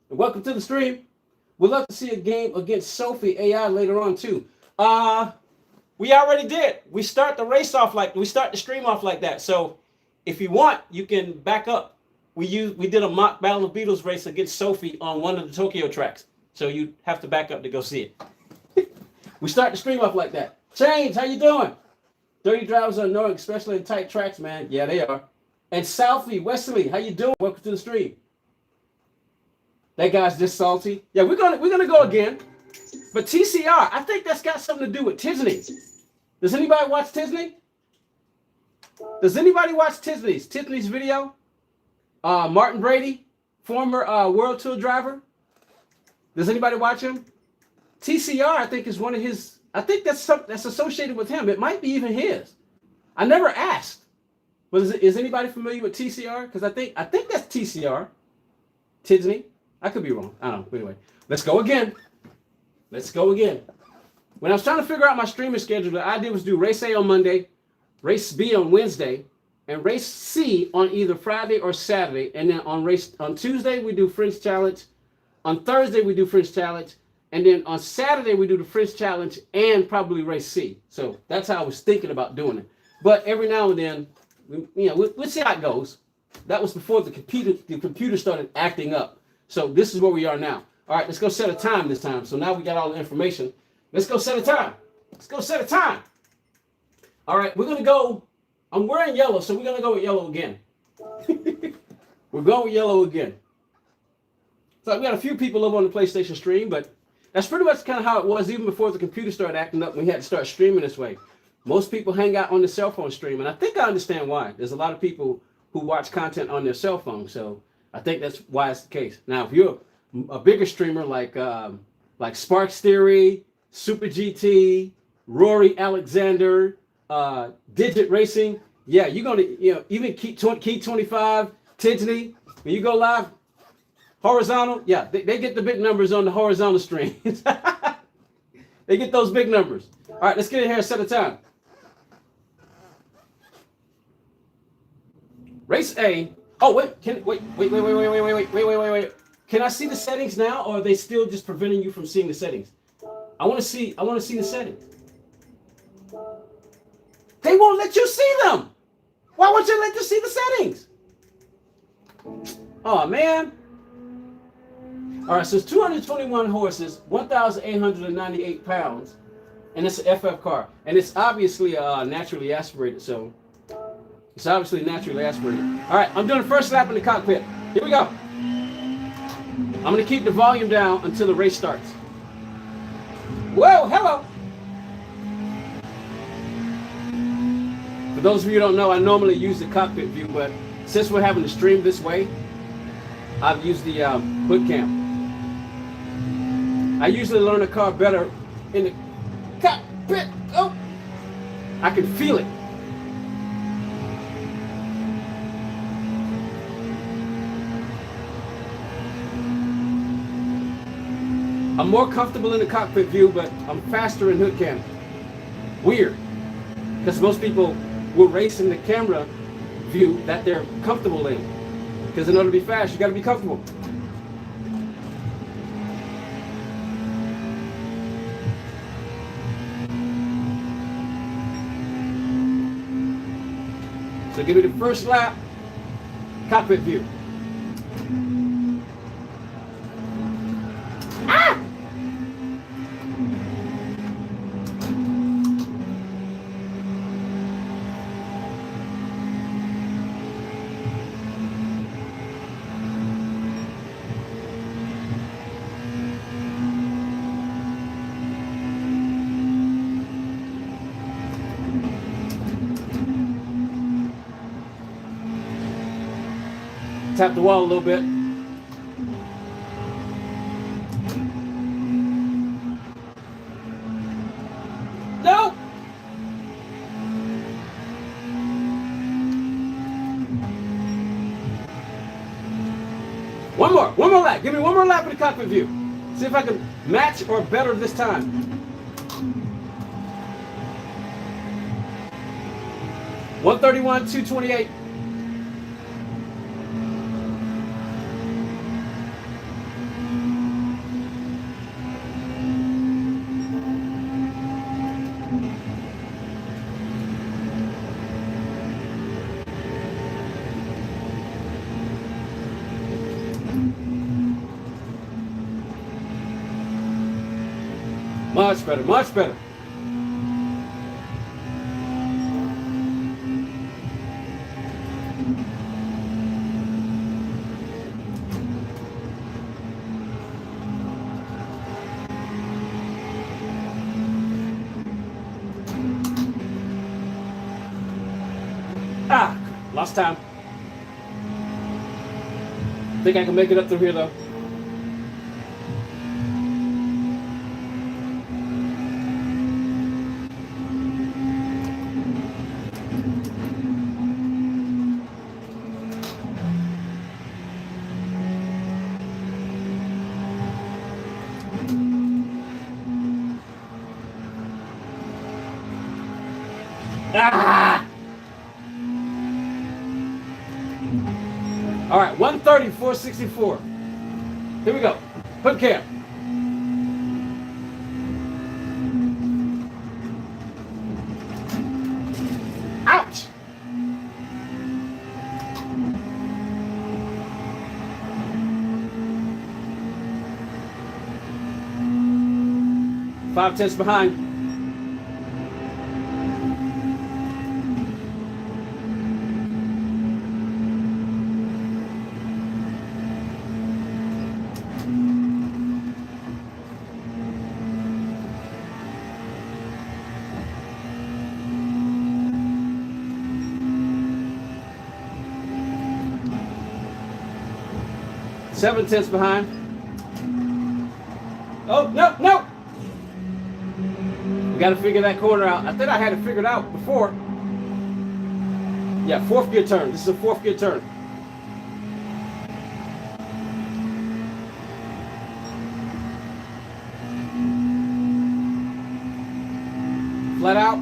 And welcome to the stream. We'd love to see a game against Sophie AI later on too. We already did. We start the stream off like that. So if you want, you can back up. We did a mock Battle of Beatles race against Sophie on one of the Tokyo tracks. So you have to back up to go see it. We start the stream off like that. Change, how you doing? Dirty drivers are annoying, especially in tight tracks, man. Yeah, they are. And Southie, Wesley, how you doing? Welcome to the stream. That guy's just salty. Yeah, we're gonna go again. But TCR, I think that's got something to do with Disney. Does anybody watch Disney? Does anybody watch Disney's video? Martin Brady, former World Tour driver. Does anybody watch him? TCR, I think, is one of his. I think that's associated with him. It might be even his. I never asked. But is anybody familiar with TCR? Because I think that's TCR. Disney. I could be wrong. I don't know. Anyway, let's go again. When I was trying to figure out my streaming schedule, the idea was to do race A on Monday, race B on Wednesday, and race C on either Friday or Saturday. And then on Tuesday, we do French Challenge. On Thursday, we do French Challenge. And then on Saturday, we do the French Challenge and probably race C. So that's how I was thinking about doing it. But every now and then, we'll see how it goes. That was before the computer started acting up. So this is where we are now. All right, let's go set a time this time. So now we got all the information. Let's go set a time. All right, we're going to go. I'm wearing yellow, so we're going to go with yellow again. We're going with yellow again. So we got a few people over on the PlayStation stream, but that's pretty much kind of how it was even before the computer started acting up. We had to start streaming this way. Most people hang out on the cell phone stream, and I think I understand why. There's a lot of people who watch content on their cell phone, so I think that's why it's the case. Now, if you're a bigger streamer like Sparks Theory, Super GT, Rory Alexander, Digit Racing, yeah, you're gonna even Key 25, Tigney, when you go live. Horizontal, yeah, they get the big numbers on the horizontal streams. They get those big numbers. All right, let's get in here and set a time. Race A. Oh, wait. Wait. Can I see the settings now, or are they still just preventing you from seeing the settings? I want to see the settings. They won't let you see them. Why won't you let you see the settings? Oh, man. All right, so it's 221 horses, 1,898 pounds, and it's an FF car. And it's obviously naturally aspirated, so it's obviously naturally aspirated. All right, I'm doing the first lap in the cockpit. Here we go. I'm going to keep the volume down until the race starts. Whoa, hello. For those of you who don't know, I normally use the cockpit view, but since we're having to stream this way, I've used the hood cam. I usually learn a car better in the cockpit. Oh, I can feel it. I'm more comfortable in the cockpit view, but I'm faster in hood cam. Weird, because most people will race in the camera view that they're comfortable in. Because in order to be fast, you got to be comfortable. So give me the first lap, cockpit view. Ah! Tap the wall a little bit. No! One more lap. Give me one more lap in the cockpit view. See if I can match or better this time. $131, $228. Much better, much better. Ah, lost time. Think I can make it up through here though. Ah! All right, 130, 464. Here we go. Put cam. Ouch! Five tenths behind. Seven tenths behind. Oh, no, no! We got to figure that corner out. I think I had it figured out before. Yeah, fourth gear turn. This is a fourth gear turn. Flat out.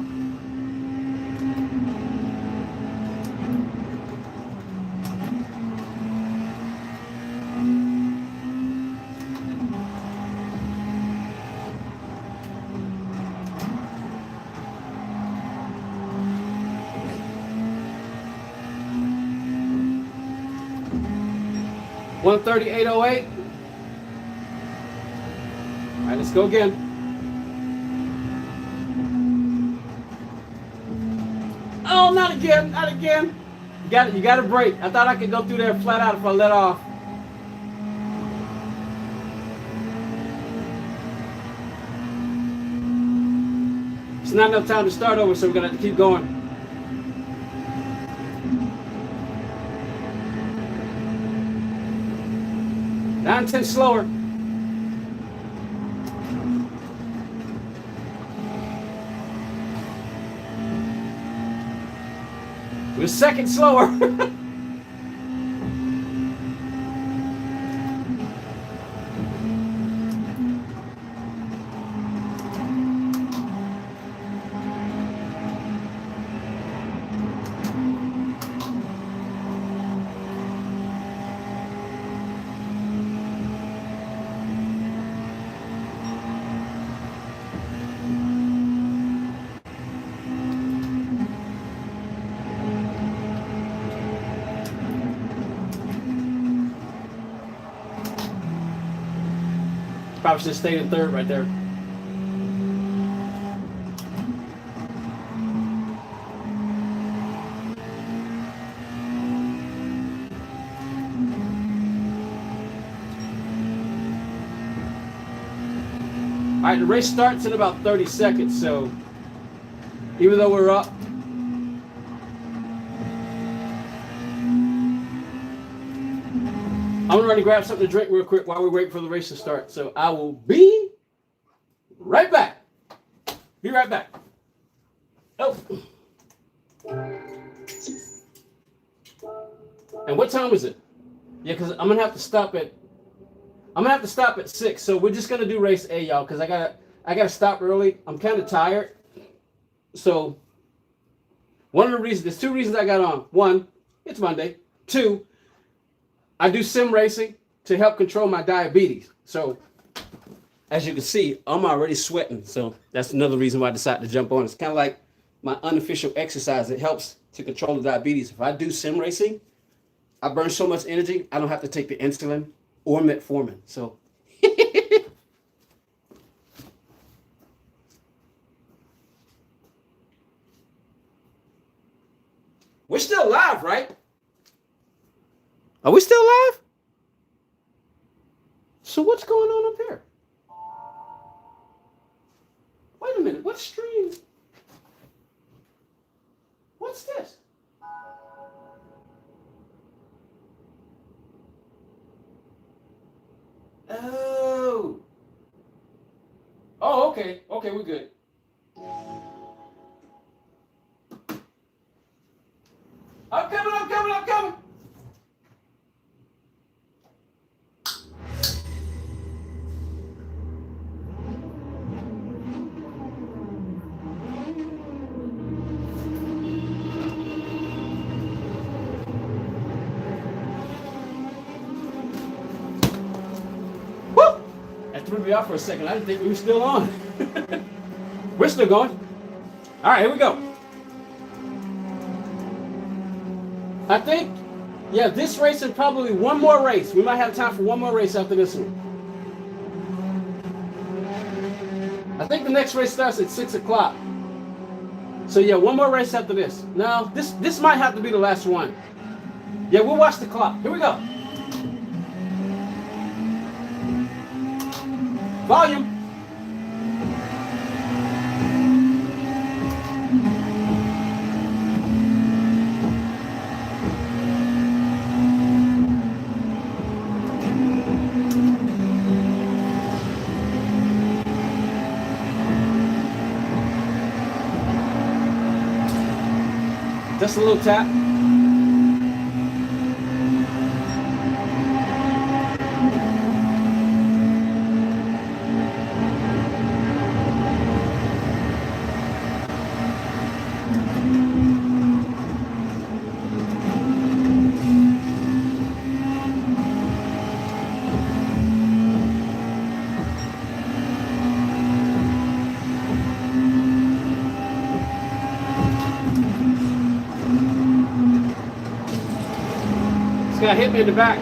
One 3808. All right, let's go again. Oh, not again, not again. You got to brake. I thought I could go through there flat out if I let off. It's not enough time to start over, so we're gonna have to keep going. Nine tenths slower. We're a second slower. Probably should have stayed in third right there. All right, the race starts in about 30 seconds, so even though we're up, I'm gonna run and grab something to drink real quick while we wait for the race to start. So I will be right back. Be right back. Oh. And what time is it? Yeah, because I'm gonna have to stop at 6. So we're just gonna do race A, y'all, because I gotta stop early. I'm kind of tired. So one of the reasons, there's two reasons I got on. One, it's Monday. Two, I do sim racing to help control my diabetes. So as you can see, I'm already sweating. So that's another reason why I decided to jump on. It's kind of like my unofficial exercise. It helps to control the diabetes. If I do sim racing, I burn so much energy, I don't have to take the insulin or metformin. So We're still live, right? Are we still live? So what's going on up here? Wait a minute. What stream? What's this? Oh. Oh, okay. Okay, we're good. I'm coming. Woo! That threw me off for a second. I didn't think we were still on. We're still going. All right, here we go. I think, yeah, this race and probably one more race. We might have time for one more race after this one. I think the next race starts at 6 o'clock. So yeah, one more race after this. No, this might have to be the last one. Yeah, we'll watch the clock. Here we go. Volume. Just a little tap. This guy hit me in the back.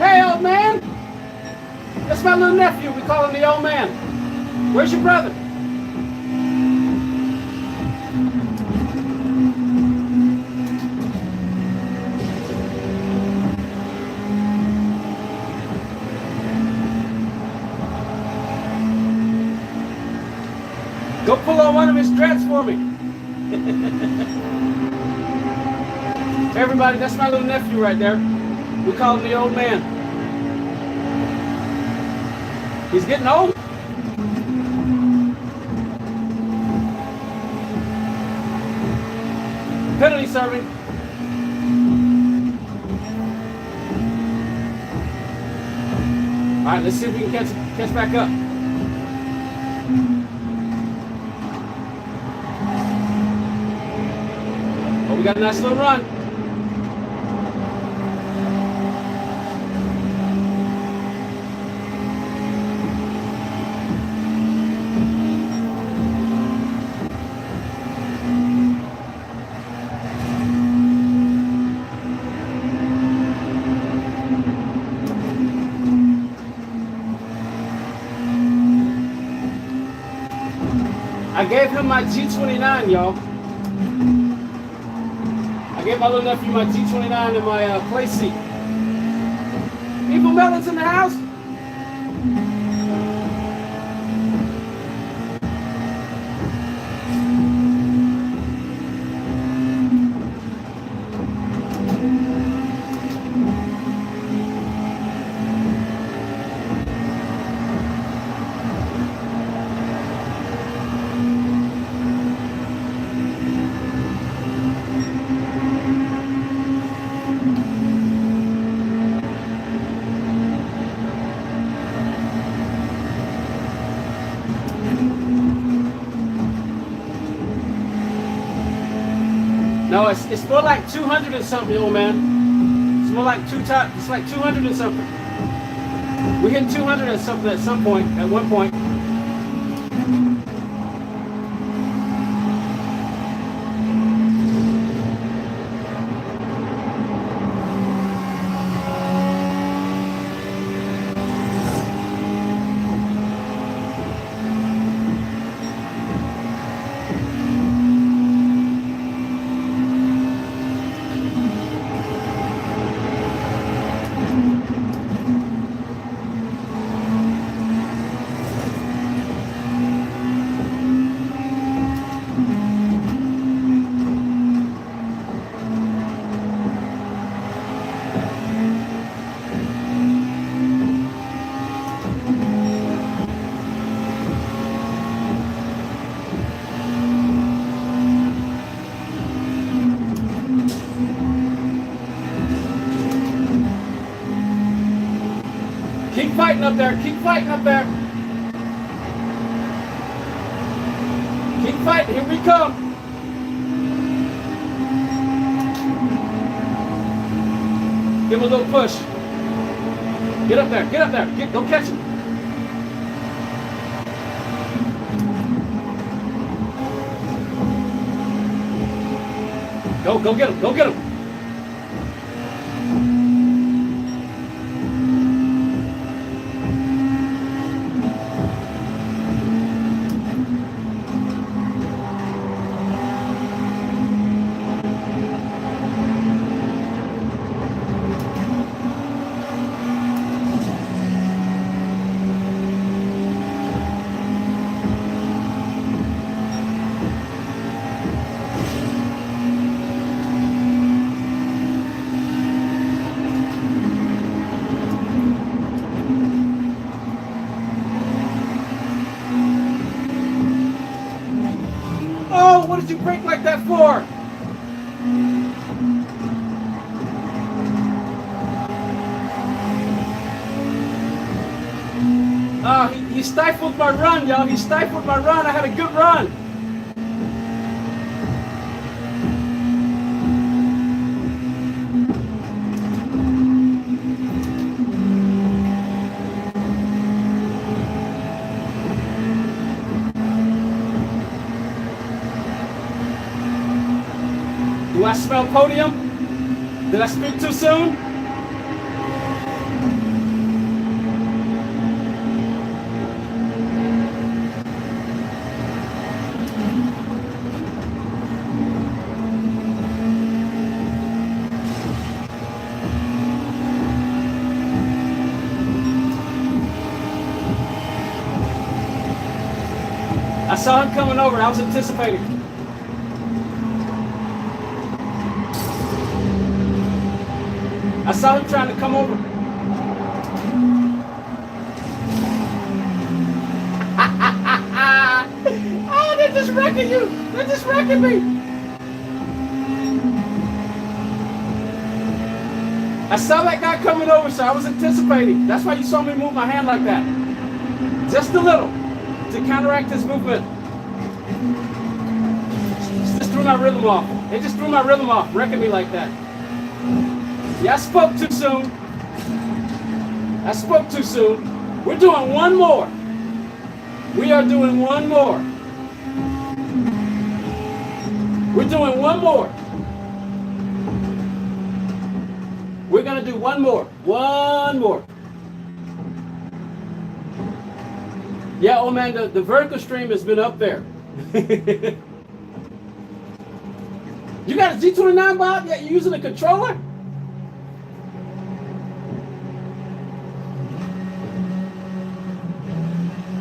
Hey, old man! That's my little nephew. We call him the old man. Where's your brother? Go pull on one of his dreads for me. Everybody, that's my little nephew right there. We call him the old man. He's getting old. Penalty serving. All right, let's see if we can catch back up. Oh, we got a nice little run. I gave him my G29, y'all. I gave my little nephew my G29 and my play seat. Evil Melon's in the house. No, it's more like 200 and something, old man. It's more like it's like 200 and something. We hit 200 and something at some point, at one point. Keep fighting up there. Keep fighting up there. Keep fighting. Here we come. Give him a little push. Get up there. Get up there. Go catch him. Go get him. Go get him. Oh, what did you brake like that for? Oh, he stifled my run, y'all. He stifled my run. I had a good run. Do I smell podium? Did I speak too soon? I saw him coming over. I was anticipating. I saw him trying to come over. Oh, they're just wrecking you. They're just wrecking me. I saw that guy coming over, so I was anticipating. That's why you saw me move my hand like that. Just a little, to counteract his movement. Just threw my rhythm off. They just threw my rhythm off, wrecking me like that. Yeah, I spoke too soon. I spoke too soon. We're doing one more. We are doing one more. We're doing one more. We're going to do one more. One more. Yeah, oh man, the vertical stream has been up there. You got a G29, Bob? Yeah, you're using a controller?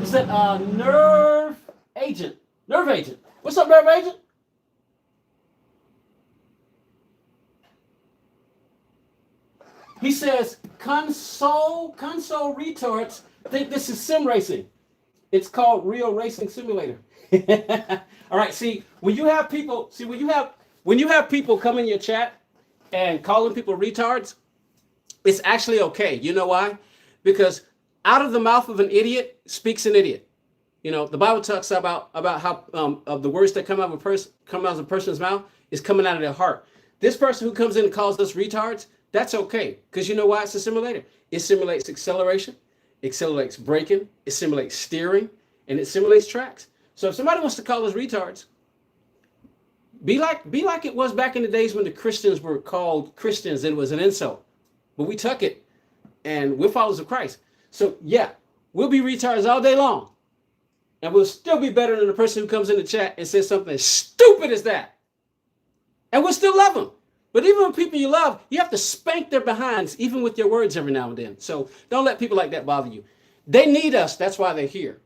Is that Nerve Agent? Nerve Agent. What's up, Nerve Agent? He says, console retards think this is sim racing. It's called Real Racing Simulator. All right, see, when you have people come in your chat and calling people retards, it's actually okay. You know why? Because out of the mouth of an idiot speaks an idiot. You know, the Bible talks about how of the words that come out of a person's mouth, is coming out of their heart. This person who comes in and calls us retards, that's okay. Because you know why it's a simulator? It simulates acceleration, it simulates braking, it simulates steering, and it simulates tracks. So if somebody wants to call us retards, be like it was back in the days when the Christians were called Christians and it was an insult. But we took it, and we're followers of Christ. So yeah, we'll be retards all day long. And we'll still be better than the person who comes in the chat and says something as stupid as that. And we'll still love them. But even with people you love, you have to spank their behinds, even with your words every now and then. So don't let people like that bother you. They need us. That's why they're here.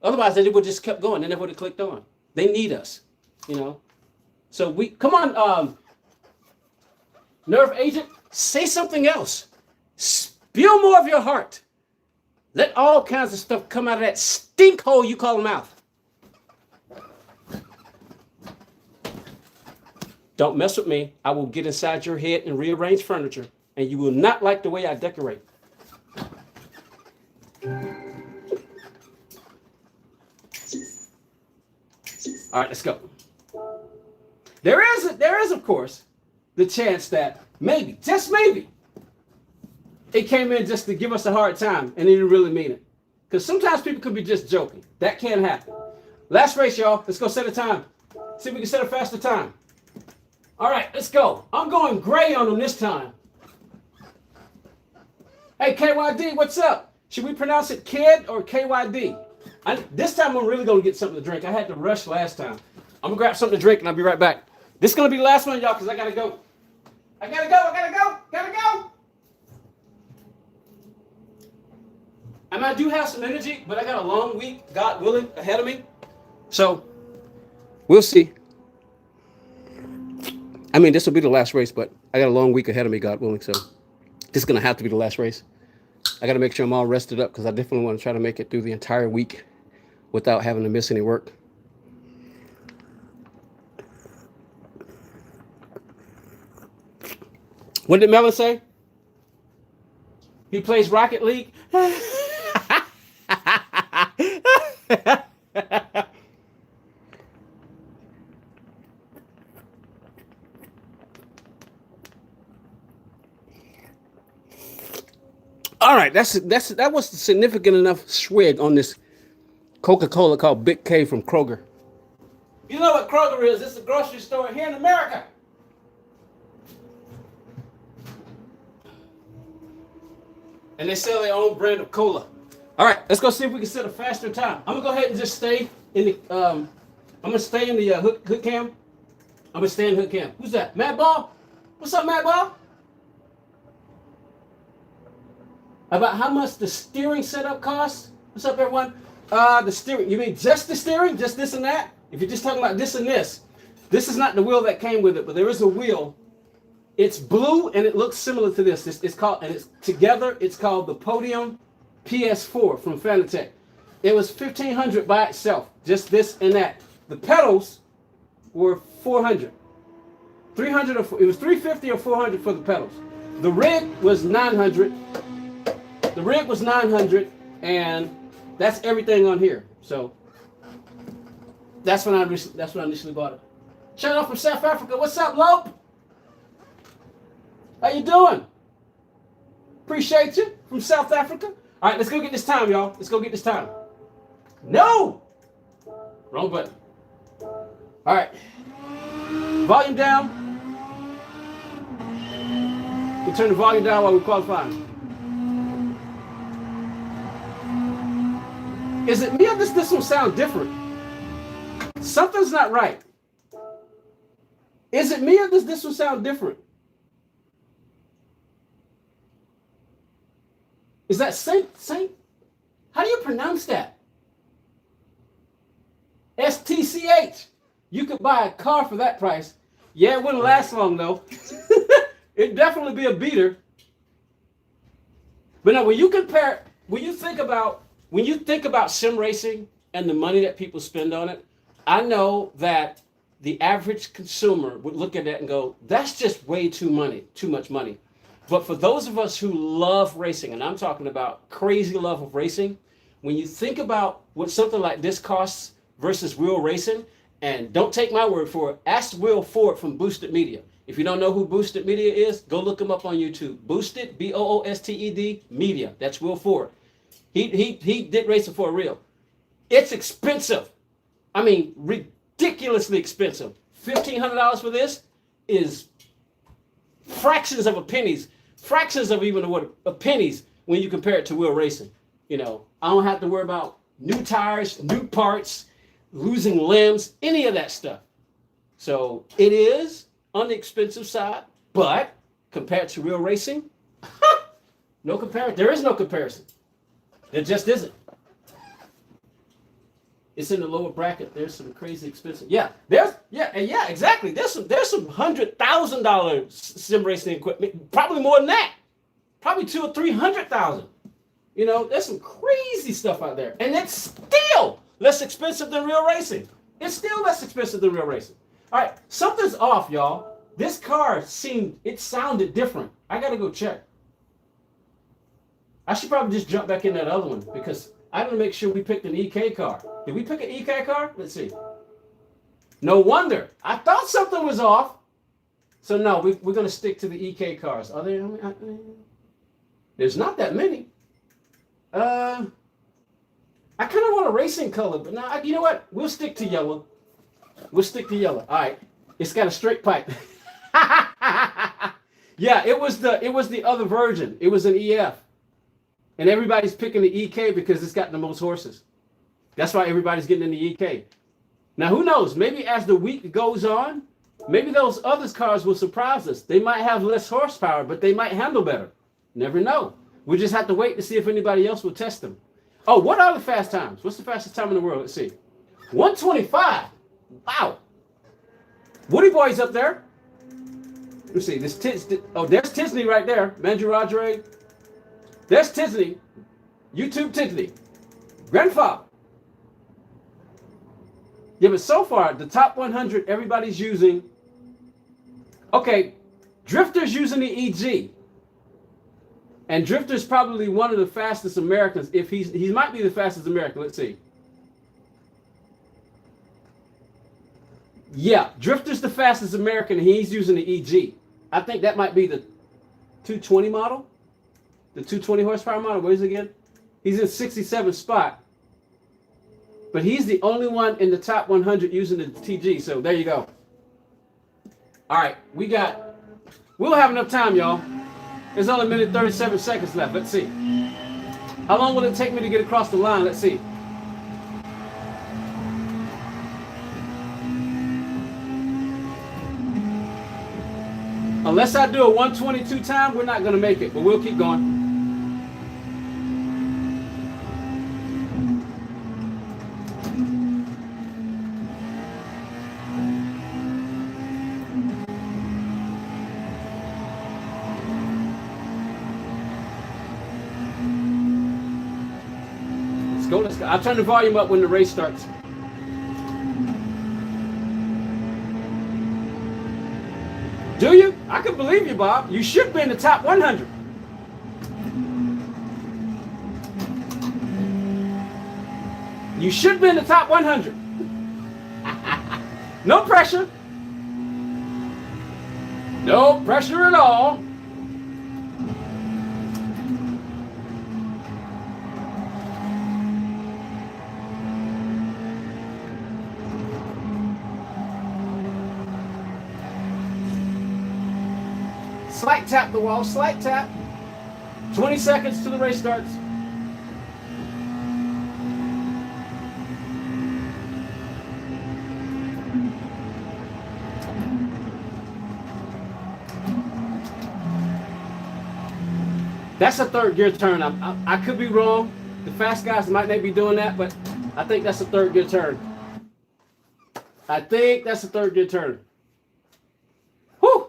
Otherwise, they would just kept going. They never would have clicked on. They need us, you know. So come on, nerve agent, say something else. Spew more of your heart. Let all kinds of stuff come out of that stink hole you call a mouth. Don't mess with me. I will get inside your head and rearrange furniture, and you will not like the way I decorate. All right, let's go. There is, of course, the chance that maybe, just maybe, it came in just to give us a hard time and they didn't really mean it. Because sometimes people could be just joking. That can happen. Last race, y'all. Let's go set a time. See if we can set a faster time. All right, let's go. I'm going gray on them this time. Hey, KYD, what's up? Should we pronounce it kid or KYD? This time I'm really going to get something to drink. I had to rush last time. I'm going to grab something to drink and I'll be right back. This is going to be the last one, y'all, because I got to go. I got to go. And I do have some energy, but I got a long week, God willing, ahead of me. So, we'll see. I mean, this will be the last race, but I got a long week ahead of me, God willing. So, this is going to have to be the last race. I got to make sure I'm all rested up because I definitely want to try to make it through the entire week without having to miss any work. What did Melon say? He plays Rocket League? All right, that was significant enough swig on this Coca-Cola called Big K from Kroger. You know what Kroger is? It's a grocery store here in America. And they sell their own brand of cola. All right, let's go see if we can set a faster time. I'm gonna go ahead and just stay in the hood cam. I'm gonna stay in hood cam. Who's that? Matt Ball? What's up, Matt Ball? About how much the steering setup costs? What's up, everyone? The steering. You mean just the steering? Just this and that? If you're just talking about this and this is not the wheel that came with it, but there is a wheel. It's blue and it looks similar to this. It's called, and it's together. It's called the Podium PS4 from Fanatec. It was $1,500 by itself, just this and that. The pedals were $400, $300. It was $350 or $400 for the pedals. The rig was $900. The rig was $900, and that's everything on here. So that's when I initially bought it. Shout out from South Africa. What's up, Lope? How you doing? Appreciate you from South Africa. All right, let's go get this time, y'all. Let's go get this time. No! Wrong button. All right. Volume down. We turn the volume down while we're qualifying. Is it me or does this one sound different? Something's not right. Is it me or does this one sound different? Is that Saint? How do you pronounce that? STCH. You could buy a car for that price. Yeah, it wouldn't last long though. It'd definitely be a beater. But now when you think about sim racing and the money that people spend on it, I know that the average consumer would look at that and go, that's just way too much money. But for those of us who love racing, and I'm talking about crazy love of racing, when you think about what something like this costs versus real racing, And don't take my word for it. Ask Will Ford from Boosted Media. If you don't know who Boosted Media is, go look him up on YouTube. Boosted, Boosted Media. That's Will Ford. He did racing for real. It's expensive. I mean, ridiculously expensive. $1,500 for this is fractions of a pennies, fractions of even a pennies when you compare it to Will Racing. You know, I don't have to worry about new tires, new parts, losing limbs, any of that stuff. So it is on the expensive side, but compared to Real Racing, no comparison. There is no comparison. There just isn't. It's in the lower bracket. There's some crazy expensive. Yeah, exactly. There's some $100,000 sim racing equipment. Probably more than that. Probably $200,000 or $300,000. You know, there's some crazy stuff out there, and it's still less expensive than Real Racing. It's still less expensive than Real Racing. All right, something's off, y'all. This car sounded different. I gotta go check. I should probably just jump back in that other one because I gotta make sure we picked an EK car. Did we pick an EK car? Let's see. No wonder. I thought something was off. So no, we're gonna stick to the EK cars. Are there? There's not that many. I kind of want a racing color, but now you know what? We'll stick to yellow. We'll stick to yellow. All right. It's got a straight pipe. Yeah, it was the other version. It was an EF. And everybody's picking the EK because it's got the most horses. That's why everybody's getting in the EK. Now, who knows? Maybe as the week goes on, maybe those other cars will surprise us. They might have less horsepower, but they might handle better. Never know. We just have to wait to see if anybody else will test them. Oh, what are the fast times? What's the fastest time in the world? Let's see. 125. Wow. Woody Boy's up there. Let's see. There's Tisney right there. Manjurajre. There's Tisney. YouTube Tisney. Grandfather. Yeah, but so far, the top 100, everybody's using. Okay, Drifter's using the EG. And Drifter's probably one of the fastest Americans. If he might be the fastest American. Let's see. Yeah, Drifter's the fastest American, and he's using the EG. I think that might be the 220 model. The 220 horsepower model. What is it again? He's in 67th spot. But he's the only one in the top 100 using the TG. So there you go. All right, we'll have enough time, y'all. There's only a minute 37 seconds left. Let's see. How long will it take me to get across the line? Let's see. Unless I do a 122 time, we're not going to make it, but we'll keep going. Let's go. I'll turn the volume up when the race starts. Do you? I can believe you, Bob. You should be in the top 100. You should be in the top 100. No pressure. No pressure at all. Slight tap the wall, slight tap. 20 seconds till the race starts. That's a third gear turn. I could be wrong. The fast guys might not be doing that, but I think that's a third gear turn. I think that's a third gear turn. Whew!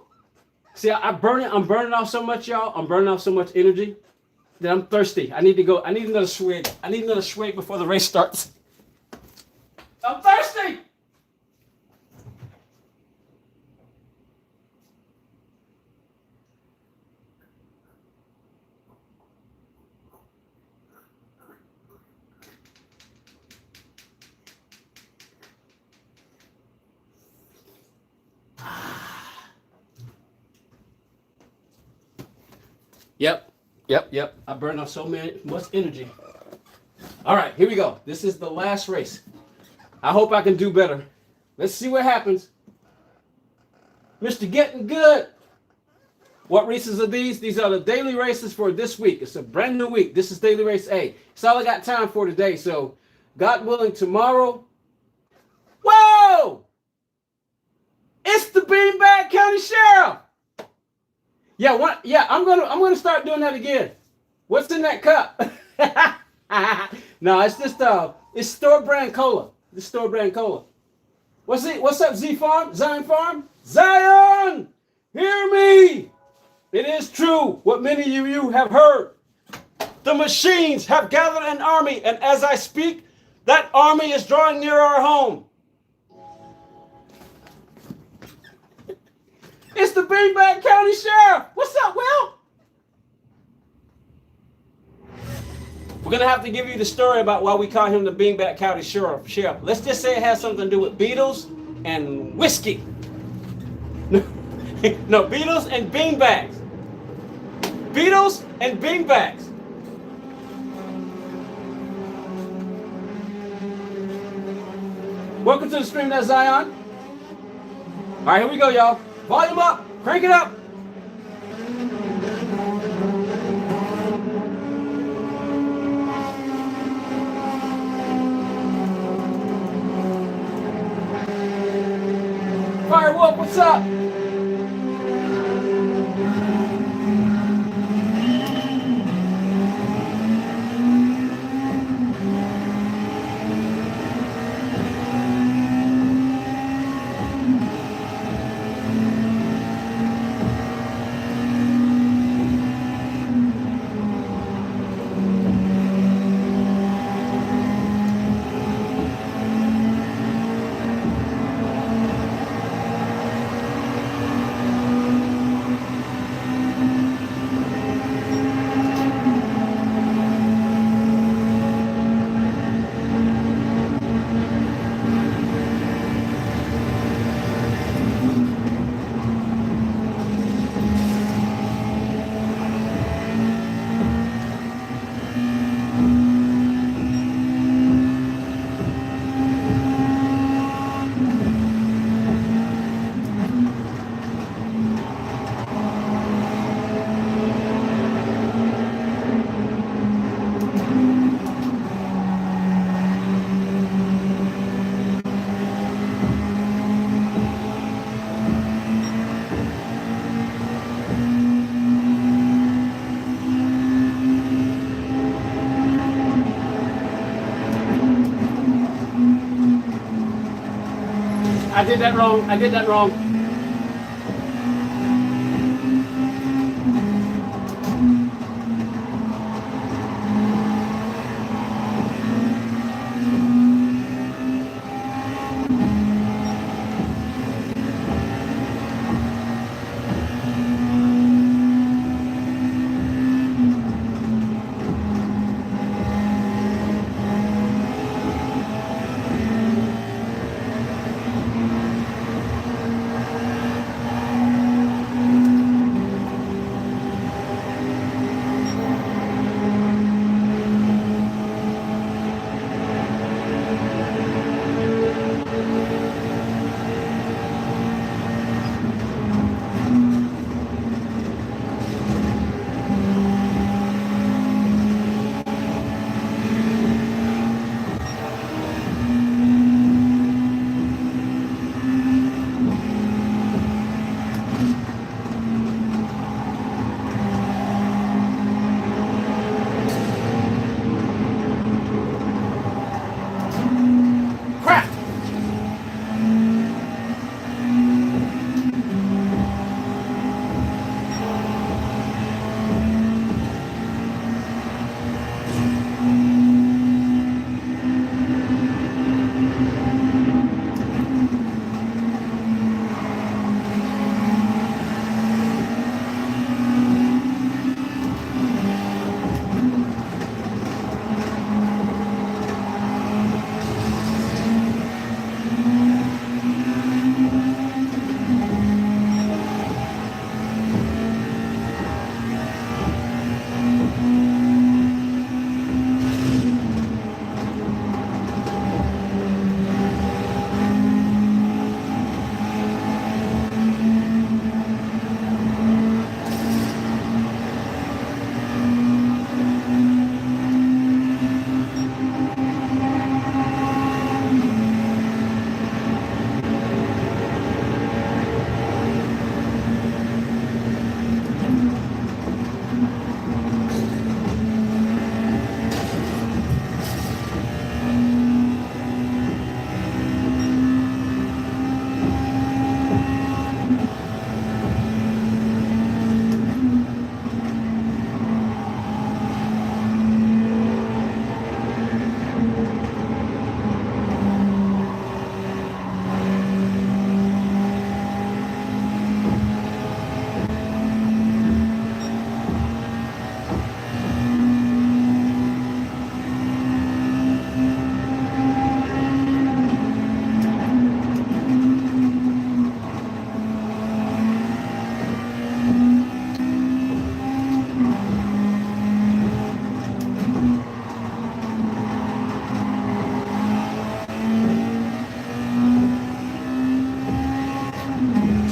See, I'm burning off so much, y'all. I'm burning off so much energy that I'm thirsty. I need to go. I need another swig. I need another swig before the race starts. I'm thirsty! Yep. I burned off so much energy. All right, here we go. This is the last race. I hope I can do better. Let's see what happens. Mr. Getting Good. What races are these? These are the daily races for this week. It's a brand new week. This is daily race A. It's all I got time for today. So, God willing, tomorrow. Whoa! It's the Beanbag County Sheriff. Yeah, I'm gonna start doing that again. What's in that cup? No, it's just it's store brand cola. It's store brand cola. What's up, Z Farm? Zion Farm? Zion! Hear me! It is true what many of you have heard. The machines have gathered an army, and as I speak, that army is drawing near our home. It's the Beanbag County Sheriff. What's up, Will? We're going to have to give you the story about why we call him the Beanbag County Sheriff. Let's just say it has something to do with Beatles and whiskey. No, Beatles and beanbags. Beatles and beanbags. Welcome to the stream, that's Zion. All right, here we go, y'all. Volume up. Crank it up. Firewolf, what's up? I did that wrong.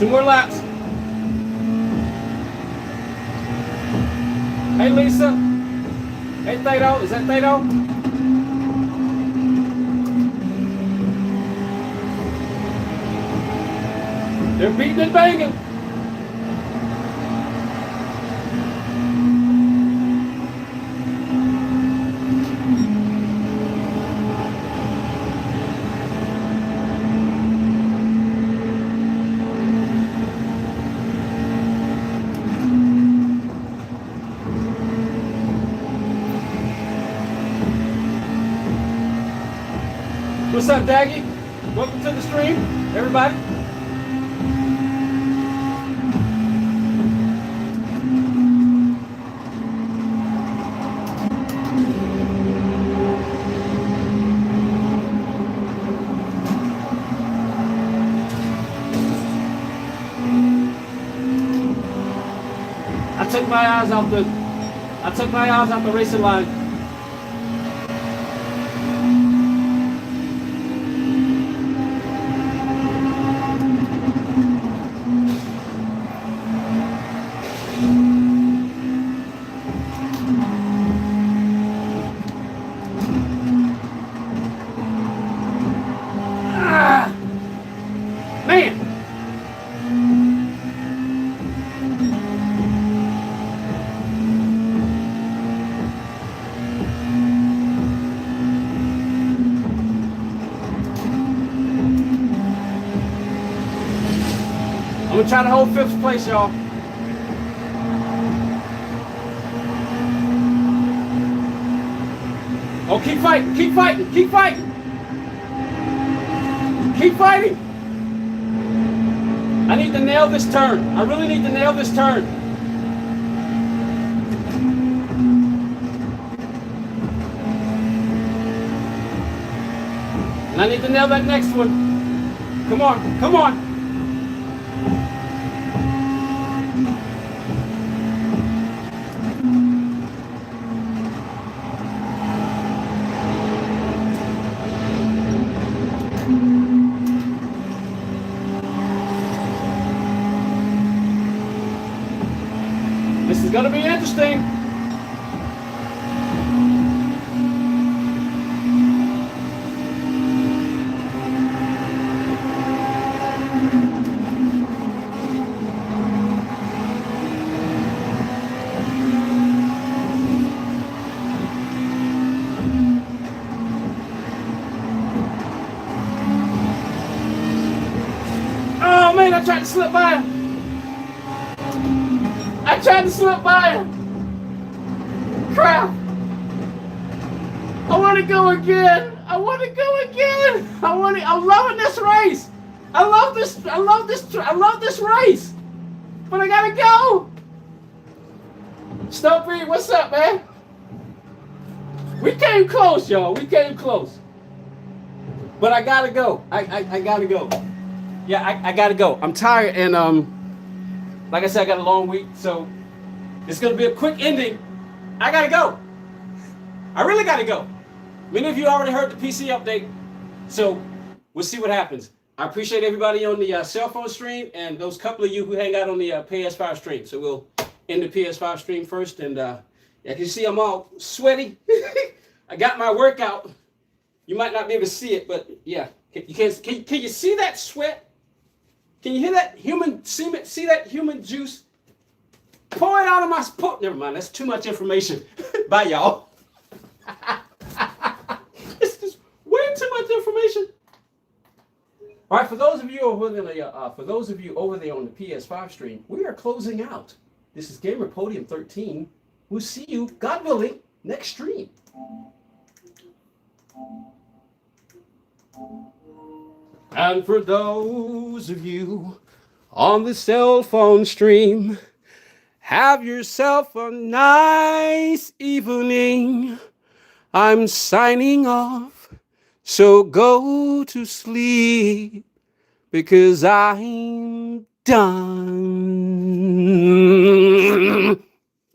2 more laps. Hey, Lisa. Hey, Thato. Is that Thato? They're beating and banging. What's up, Daggy? Welcome to the stream, everybody. I took my eyes off the racing line. Man. I'm gonna try to hold 5th place, y'all. Oh, keep fighting, keep fighting, keep fighting. Keep fighting. I need to nail this turn. I really need to nail this turn. And I need to nail that next one. Come on, come on. This is gonna be interesting. Oh man, I tried to slip by him. I tried to slip by him. Crap. I want to go again. I want to go again. I'm loving this race. I love this race. But I gotta go. Sophie, what's up, man? We came close, y'all. We came close. But I gotta go. I gotta go. Yeah, I gotta go. I'm tired, and like I said, I got a long week, so it's gonna be a quick ending. I gotta go. I really gotta go. Many of you already heard the PC update, so we'll see what happens. I appreciate everybody on the cell phone stream and those couple of you who hang out on the PS5 stream. So we'll end the PS5 stream first, and as you can see, I'm all sweaty. I got my workout. You might not be able to see it, but yeah, can you see that sweat? Can you hear that human semen? See that human juice? Pour it out of my never mind, that's too much information. Bye, y'all. It's just way too much information. All right, for those of you over there on the PS5 stream, we are closing out. This is Gamer Podium 13. We'll see you, God willing, next stream. And for those of you on the cell phone stream, have yourself a nice evening. I'm signing off, so go to sleep, because I'm done.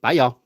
Bye, y'all.